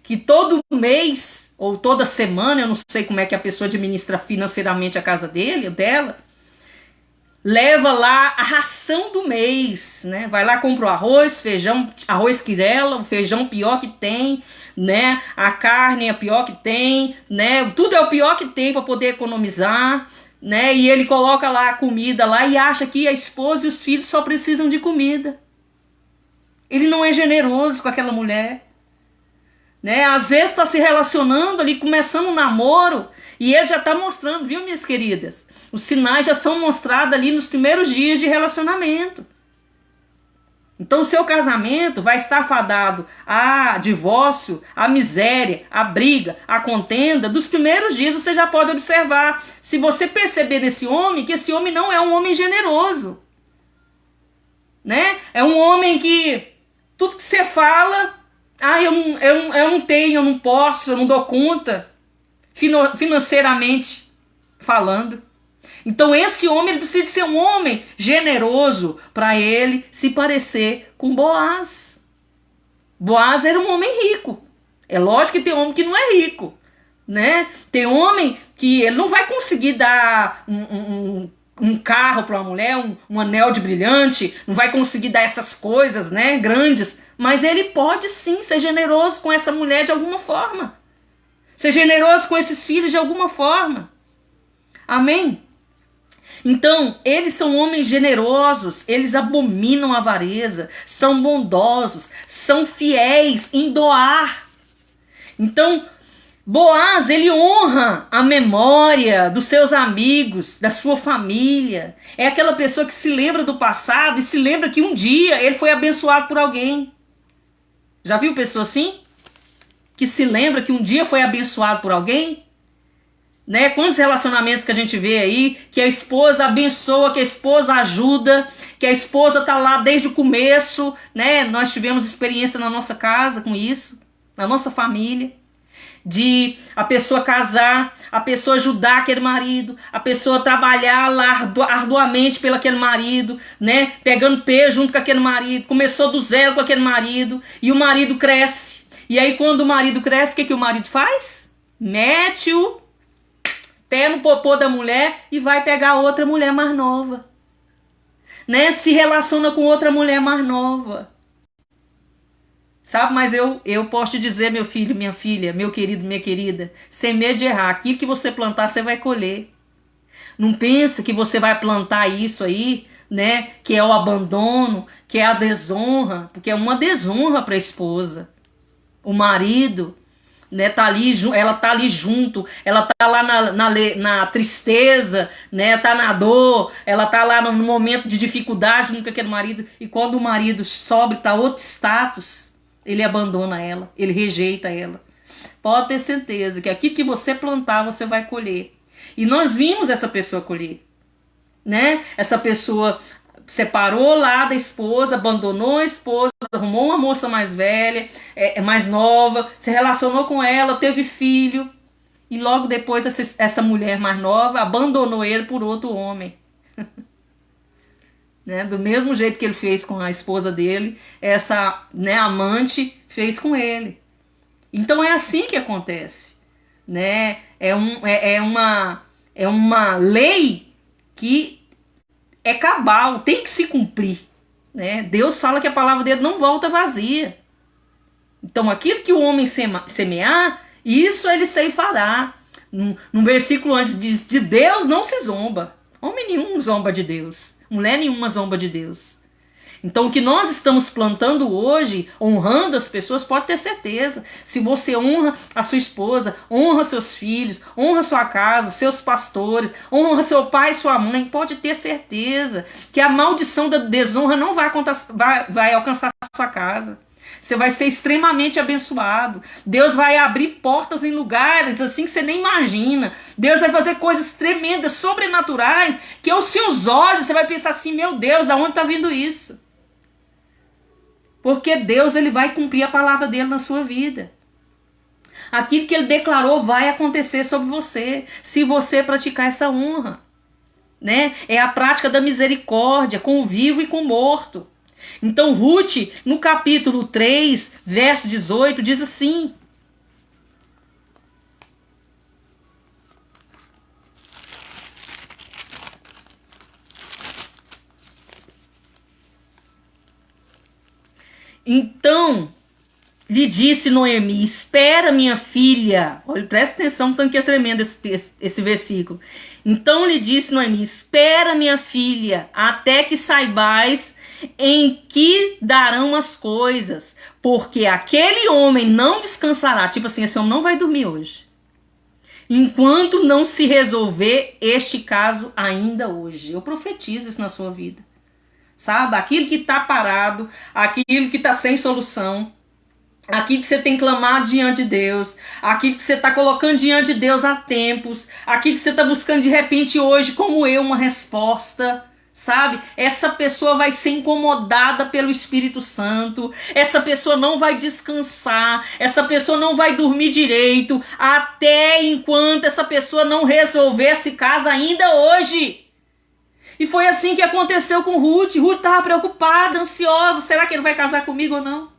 Que todo mês, ou toda semana, eu não sei como é que a pessoa administra financeiramente a casa dele ou dela, leva lá a ração do mês, né? Vai lá, compra o arroz, feijão, arroz quirela, o feijão pior que tem, né? A carne é a pior que tem, né? Tudo é o pior que tem para poder economizar, né? E ele coloca lá a comida lá e acha que a esposa e os filhos só precisam de comida. Ele não é generoso com aquela mulher. Né? Às vezes está se relacionando ali, começando um namoro, e ele já está mostrando, viu, minhas queridas? Os sinais já são mostrados ali nos primeiros dias de relacionamento. Então o seu casamento vai estar fadado a divórcio, a miséria, a briga, a contenda. Dos primeiros dias você já pode observar, se você perceber nesse homem, que esse homem não é um homem generoso, né? É um homem que tudo que você fala, eu não tenho, eu não posso, eu não dou conta, financeiramente falando. Então esse homem ele precisa ser um homem generoso para ele se parecer com Boaz. Boaz era um homem rico. É lógico que tem homem que não é rico, né? Tem homem que ele não vai conseguir dar um carro para uma mulher, um anel de brilhante, não vai conseguir dar essas coisas, né, grandes, mas ele pode sim ser generoso com essa mulher de alguma forma. Ser generoso com esses filhos de alguma forma. Amém? Então, eles são homens generosos, eles abominam a avareza, são bondosos, são fiéis em doar. Então, Boaz, ele honra a memória dos seus amigos, da sua família. É aquela pessoa que se lembra do passado e se lembra que um dia ele foi abençoado por alguém. Já viu pessoa assim? Que se lembra que um dia foi abençoado por alguém? Né? Quantos relacionamentos que a gente vê aí, que a esposa abençoa, que a esposa ajuda, que a esposa tá lá desde o começo, né? Nós tivemos experiência na nossa casa com isso, na nossa família, de a pessoa casar, a pessoa ajudar aquele marido, a pessoa trabalhar lá arduamente pelo aquele marido, né? Pegando peso junto com aquele marido, começou do zero com aquele marido, e o marido cresce. E aí quando o marido cresce, o que o marido faz? Mete o pé no popô da mulher e vai pegar outra mulher mais nova, né? Se relaciona com outra mulher mais nova, sabe? Mas eu posso te dizer, meu filho, minha filha, meu querido, minha querida, sem medo de errar, aquilo que você plantar, você vai colher. Não pensa que você vai plantar isso aí, né? Que é o abandono, que é a desonra, porque é uma desonra para a esposa. O marido, né, tá ali, ela tá ali junto, ela tá lá na tristeza, né, tá na dor, ela tá lá no momento de dificuldade junto com aquele marido, e quando o marido sobe para outro status, ele abandona ela, ele rejeita ela. Pode ter certeza que aquilo que você plantar, você vai colher. E nós vimos essa pessoa colher, né? Essa pessoa separou lá da esposa, abandonou a esposa, arrumou uma moça mais velha, mais nova, se relacionou com ela, teve filho, e logo depois essa mulher mais nova abandonou ele por outro homem. Né? Do mesmo jeito que ele fez com a esposa dele, essa, né, amante fez com ele. Então é assim que acontece, né? É uma lei que é cabal, tem que se cumprir, né? Deus fala que a palavra dele não volta vazia. Então aquilo que o homem semear, isso ele ceifará. No versículo antes diz, de Deus não se zomba. Homem nenhum zomba de Deus, mulher nenhuma zomba de Deus. Então o que nós estamos plantando hoje, honrando as pessoas, pode ter certeza. Se você honra a sua esposa, honra seus filhos, honra sua casa, seus pastores, honra seu pai e sua mãe, pode ter certeza que a maldição da desonra não vai alcançar a sua casa. Você vai ser extremamente abençoado. Deus vai abrir portas em lugares assim que você nem imagina. Deus vai fazer coisas tremendas, sobrenaturais, que aos seus olhos você vai pensar assim, meu Deus, da onde está vindo isso? Porque Deus, ele vai cumprir a palavra dele na sua vida. Aquilo que ele declarou vai acontecer sobre você, se você praticar essa honra, né? É a prática da misericórdia com o vivo e com o morto. Então Ruth, no capítulo 3, verso 18, diz assim: então lhe disse Noemi: espera, minha filha. Olha, presta atenção, tanto que é tremendo esse versículo. Então lhe disse Noemi: espera, minha filha, até que saibais em que darão as coisas, porque aquele homem não descansará. Tipo assim, esse homem não vai dormir hoje, enquanto não se resolver este caso ainda hoje. Eu profetizo isso na sua vida. sabe? Aquilo que está parado, aquilo que está sem solução, aquilo que você tem que clamar diante de Deus, aquilo que você está colocando diante de Deus há tempos, aquilo que você está buscando de repente hoje, como eu, uma resposta, sabe? Essa pessoa vai ser incomodada pelo Espírito Santo, essa pessoa não vai descansar, essa pessoa não vai dormir direito, até enquanto essa pessoa não resolver esse caso ainda hoje. E foi assim que aconteceu com Ruth. Ruth estava preocupada, ansiosa, será que ele vai casar comigo ou não?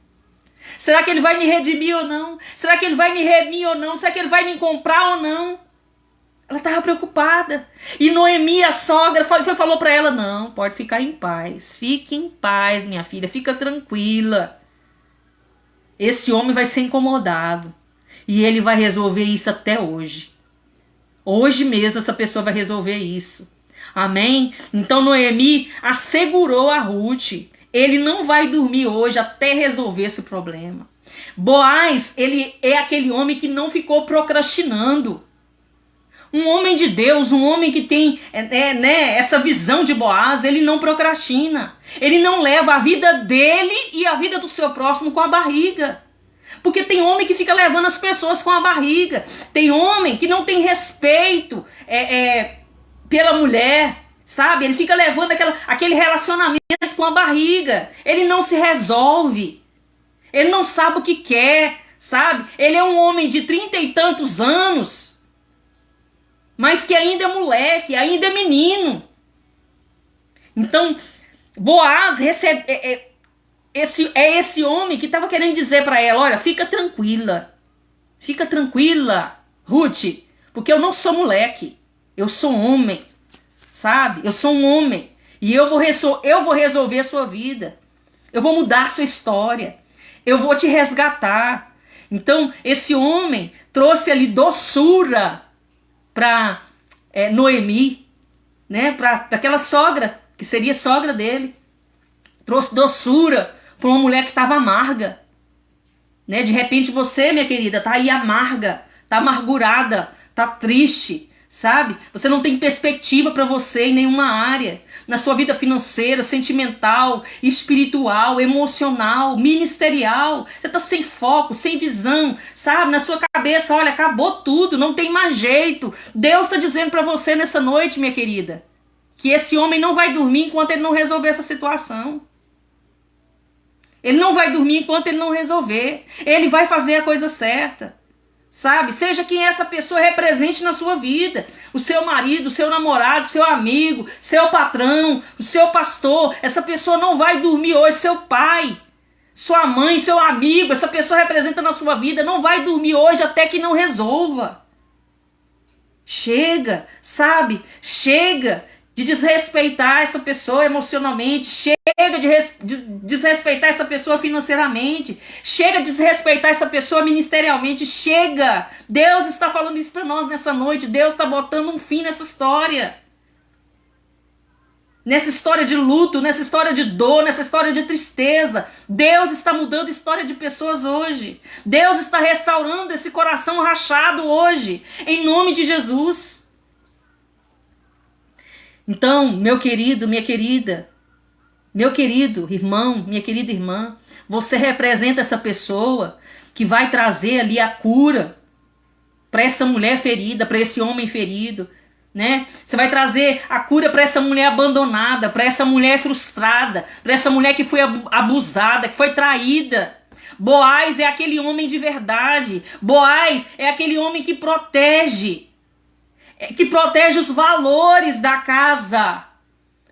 Será que ele vai me redimir ou não? Será que ele vai me remir ou não? Será que ele vai me comprar ou não? Ela estava preocupada. E Noemi, a sogra, falou para ela, não, pode ficar em paz. Fique em paz, minha filha, fica tranquila. Esse homem vai ser incomodado. E ele vai resolver isso até hoje. Hoje mesmo essa pessoa vai resolver isso. Amém? Então Noemi assegurou a Ruth. Ele não vai dormir hoje até resolver esse problema. Boaz, ele é aquele homem que não ficou procrastinando. Um homem de Deus, um homem que tem essa visão de Boaz, ele não procrastina. Ele não leva a vida dele e a vida do seu próximo com a barriga. Porque tem homem que fica levando as pessoas com a barriga. Tem homem que não tem respeito pela mulher, sabe? Ele fica levando aquele relacionamento com a barriga. Ele não se resolve. Ele não sabe o que quer, sabe? Ele é um homem de 30 e tantos anos, mas que ainda é moleque, ainda é menino. Então, Boaz esse homem que estava querendo dizer para ela, olha, fica tranquila, Ruth, porque eu não sou moleque, eu sou homem, sabe? Eu sou um homem e eu vou resolver a sua vida, eu vou mudar a sua história, eu vou te resgatar. Então, esse homem trouxe ali doçura para Noemi, né? Para aquela sogra, que seria sogra dele. Trouxe doçura para uma mulher que estava amarga. Né? De repente você, minha querida, tá aí amarga, tá amargurada, tá triste, sabe? Você não tem perspectiva para você em nenhuma área. Na sua vida financeira, sentimental, espiritual, emocional, ministerial. Você tá sem foco, sem visão, sabe? Na sua cabeça, olha, acabou tudo, não tem mais jeito. Deus está dizendo para você nessa noite, minha querida, que esse homem não vai dormir enquanto ele não resolver essa situação. Ele não vai dormir enquanto ele não resolver. Ele vai fazer a coisa certa. Sabe? Seja quem essa pessoa represente na sua vida. O seu marido, o seu namorado, o seu amigo, seu patrão, o seu pastor. Essa pessoa não vai dormir hoje. Seu pai, sua mãe, seu amigo, essa pessoa representa na sua vida, não vai dormir hoje até que não resolva. Chega, sabe? Chega de desrespeitar essa pessoa emocionalmente, chega de desrespeitar essa pessoa financeiramente, chega de desrespeitar essa pessoa ministerialmente, chega. Deus está falando isso para nós nessa noite, Deus está botando um fim nessa história de luto, nessa história de dor, nessa história de tristeza. Deus está mudando a história de pessoas hoje, Deus está restaurando esse coração rachado hoje, em nome de Jesus. Então, meu querido, minha querida, meu querido irmão, minha querida irmã, você representa essa pessoa que vai trazer ali a cura para essa mulher ferida, para esse homem ferido, né? Você vai trazer a cura para essa mulher abandonada, para essa mulher frustrada, para essa mulher que foi abusada, que foi traída. Boaz é aquele homem de verdade. Boaz é aquele homem que protege os valores da casa,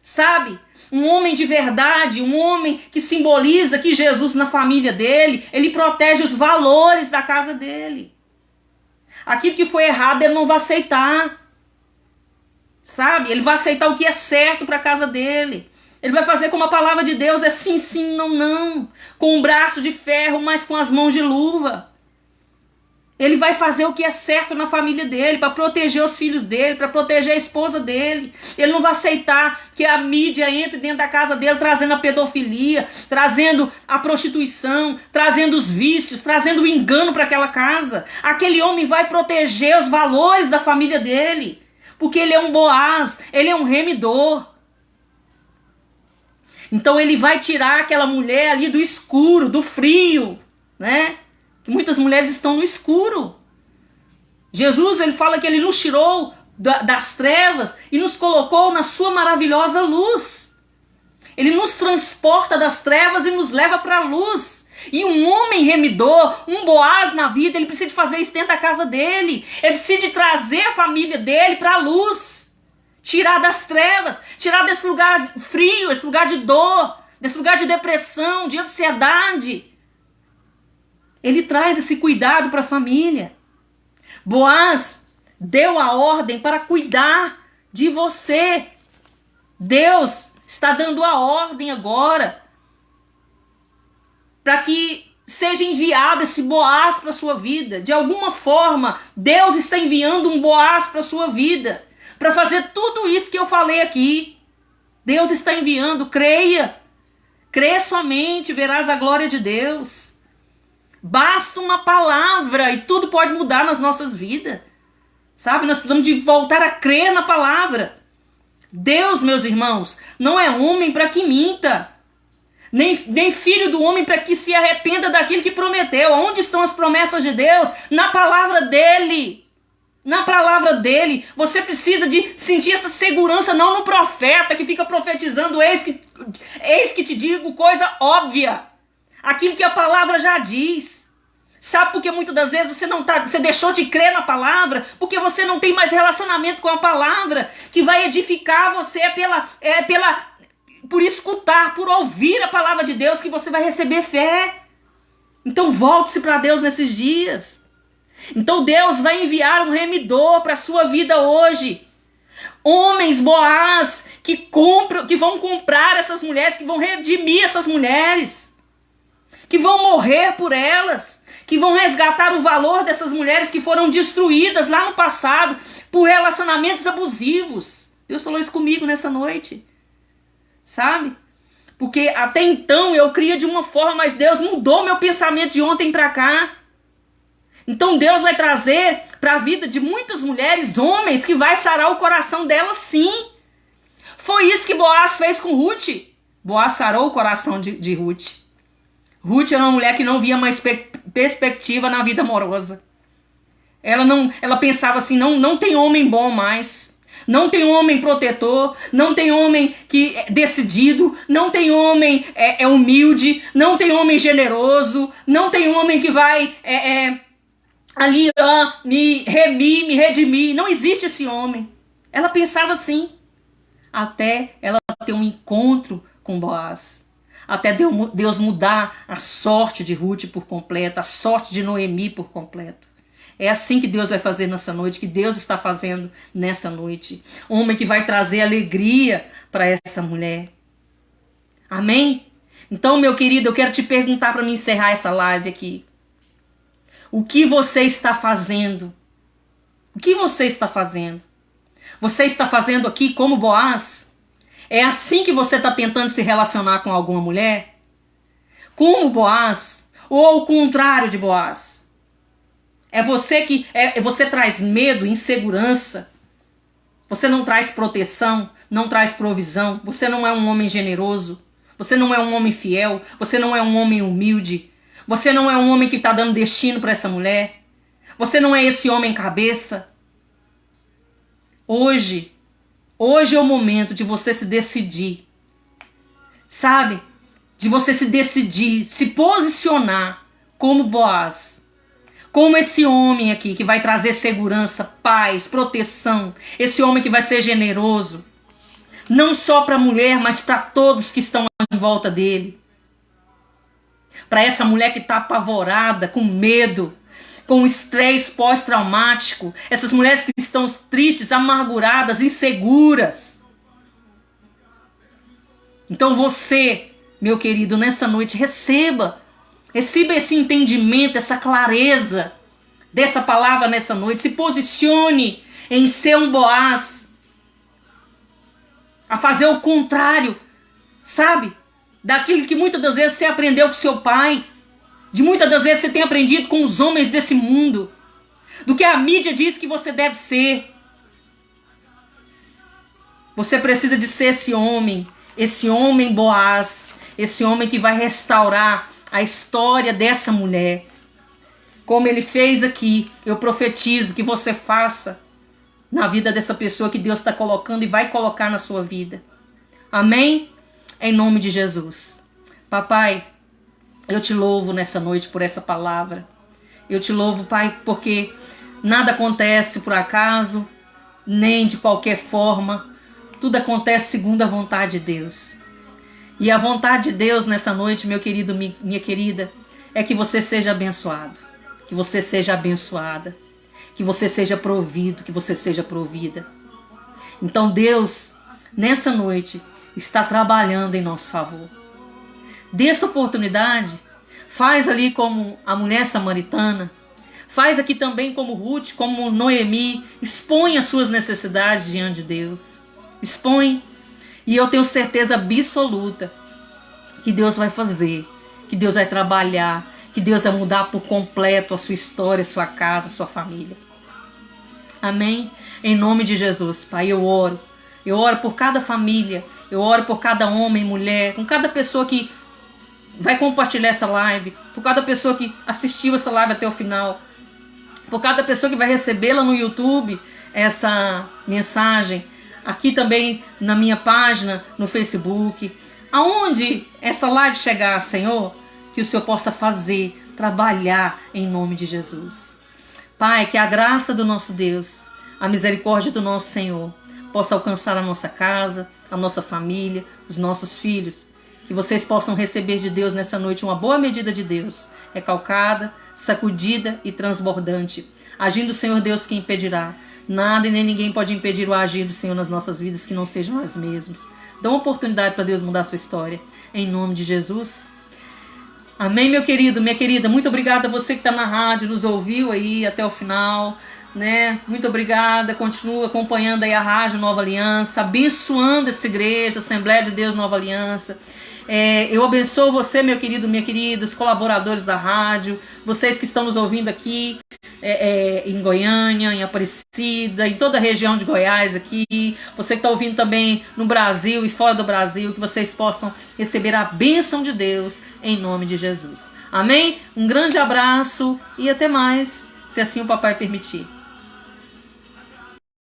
sabe? Um homem de verdade, um homem que simboliza que Jesus na família dele, ele protege os valores da casa dele. Aquilo que foi errado ele não vai aceitar, sabe? Ele vai aceitar o que é certo para a casa dele. Ele vai fazer como a palavra de Deus, é sim, sim, não, não, com um braço de ferro, mas com as mãos de luva. Ele vai fazer o que é certo na família dele, para proteger os filhos dele, para proteger a esposa dele. Ele não vai aceitar que a mídia entre dentro da casa dele, trazendo a pedofilia, trazendo a prostituição, trazendo os vícios, trazendo o engano para aquela casa. Aquele homem vai proteger os valores da família dele, porque ele é um Boaz, ele é um remidor. Então ele vai tirar aquela mulher ali do escuro, do frio, né? Que muitas mulheres estão no escuro. Jesus, ele fala que ele nos tirou das trevas e nos colocou na sua maravilhosa luz. Ele nos transporta das trevas e nos leva para a luz. E um homem remidor, um Boaz na vida, ele precisa de fazer isso dentro da casa dele. Ele precisa de trazer a família dele para a luz. Tirar das trevas, tirar desse lugar frio, esse lugar de dor, desse lugar de depressão, de ansiedade. Ele traz esse cuidado para a família. Boaz deu a ordem para cuidar de você. Deus está dando a ordem agora para que seja enviado esse Boaz para a sua vida. De alguma forma, Deus está enviando um Boaz para a sua vida, para fazer tudo isso que eu falei aqui. Deus está enviando, creia. Crê somente, verás a glória de Deus. Basta uma palavra e tudo pode mudar nas nossas vidas. Sabe, nós precisamos de voltar a crer na palavra. Deus, meus irmãos, não é homem para que minta. Nem filho do homem para que se arrependa daquilo que prometeu. Onde estão as promessas de Deus? Na palavra dele. Na palavra dele. Você precisa de sentir essa segurança, não no profeta que fica profetizando, eis que te digo coisa óbvia. Aquilo que a palavra já diz. Sabe por que muitas das vezes você deixou de crer na palavra? Porque você não tem mais relacionamento com a palavra, que vai edificar você por escutar, por ouvir a palavra de Deus, que você vai receber fé. Então volte-se para Deus nesses dias. Então Deus vai enviar um remidor para a sua vida hoje. Homens, Boaz, que vão comprar essas mulheres, que vão redimir essas mulheres, que vão morrer por elas, que vão resgatar o valor dessas mulheres que foram destruídas lá no passado por relacionamentos abusivos. Deus falou isso comigo nessa noite. Sabe? Porque até então eu cria de uma forma, mas Deus mudou meu pensamento de ontem para cá. Então Deus vai trazer para a vida de muitas mulheres, homens, que vai sarar o coração delas sim. Foi isso que Boaz fez com Ruth. Boaz sarou o coração de Ruth. Ruth era uma mulher que não via mais perspectiva na vida amorosa. Ela pensava assim, não tem homem bom mais. Não tem homem protetor, não tem homem que é decidido, não tem homem humilde, não tem homem generoso, não tem homem que vai ali me remir, me redimir. Não existe esse homem. Ela pensava assim, até ela ter um encontro com Boaz. Até Deus mudar a sorte de Ruth por completo, a sorte de Noemi por completo. É assim que Deus vai fazer nessa noite, que Deus está fazendo nessa noite. Homem que vai trazer alegria para essa mulher. Amém? Então, meu querido, eu quero te perguntar para me encerrar essa live aqui. O que você está fazendo? O que você está fazendo? Você está fazendo aqui como Boaz? É assim que você está tentando se relacionar com alguma mulher? Como Boaz? Ou ao contrário de Boaz? Você traz medo, insegurança. Você não traz proteção, não traz provisão. Você não é um homem generoso. Você não é um homem fiel. Você não é um homem humilde. Você não é um homem que está dando destino para essa mulher. Você não é esse homem cabeça. Hoje é o momento de você se decidir. Sabe? De você se decidir, se posicionar como Boaz. Como esse homem aqui que vai trazer segurança, paz, proteção. Esse homem que vai ser generoso. Não só para a mulher, mas para todos que estão em volta dele. Para essa mulher que está apavorada, com medo, com estresse pós-traumático. Essas mulheres que estão tristes, amarguradas, inseguras. Então você, meu querido, nessa noite, receba esse entendimento, essa clareza dessa palavra nessa noite. Se posicione em ser um Boaz. A fazer o contrário, sabe? Daquilo que muitas das vezes você aprendeu com seu pai. De muitas das vezes você tem aprendido com os homens desse mundo. Do que a mídia diz que você deve ser. Você precisa de ser esse homem esse homem Boaz, esse homem que vai restaurar a história dessa mulher. Como ele fez aqui, eu profetizo que você faça na vida dessa pessoa que Deus está colocando e vai colocar na sua vida. Amém? Em nome de Jesus. Papai, eu te louvo nessa noite por essa palavra. Eu te louvo, Pai, porque nada acontece por acaso, nem de qualquer forma. Tudo acontece segundo a vontade de Deus. E a vontade de Deus nessa noite, meu querido, minha querida, é que você seja abençoado, que você seja abençoada, que você seja provido, que você seja provida. Então Deus, nessa noite, está trabalhando em nosso favor. Dê essa oportunidade, faz ali como a mulher samaritana, faz aqui também como Ruth, como Noemi, expõe as suas necessidades diante de Deus. Expõe, e eu tenho certeza absoluta que Deus vai fazer, que Deus vai trabalhar, que Deus vai mudar por completo a sua história, a sua casa, a sua família. Amém? Em nome de Jesus, Pai, eu oro por cada família, eu oro por cada homem, mulher, com cada pessoa que vai compartilhar essa live, por cada pessoa que assistiu essa live até o final, por cada pessoa que vai recebê-la no YouTube, essa mensagem, aqui também na minha página, no Facebook, aonde essa live chegar, Senhor, que o Senhor possa fazer, trabalhar em nome de Jesus. Pai, que a graça do nosso Deus, a misericórdia do nosso Senhor, possa alcançar a nossa casa, a nossa família, os nossos filhos. Que vocês possam receber de Deus nessa noite uma boa medida de Deus, recalcada, sacudida e transbordante. Agindo o Senhor Deus, que impedirá? Nada e nem ninguém pode impedir o agir do Senhor nas nossas vidas que não sejam nós mesmos. Dá uma oportunidade para Deus mudar a sua história. Em nome de Jesus. Amém, meu querido, minha querida. Muito obrigada a você que está na rádio, nos ouviu aí até o final, né? Muito obrigada. Continua acompanhando aí a Rádio Nova Aliança, abençoando essa igreja, Assembleia de Deus Nova Aliança. Eu abençoo você, meu querido, minha querida, os colaboradores da rádio, vocês que estão nos ouvindo aqui em Goiânia, em Aparecida, em toda a região de Goiás aqui, você que está ouvindo também no Brasil e fora do Brasil, que vocês possam receber a bênção de Deus em nome de Jesus. Amém? Um grande abraço e até mais, se assim o papai permitir.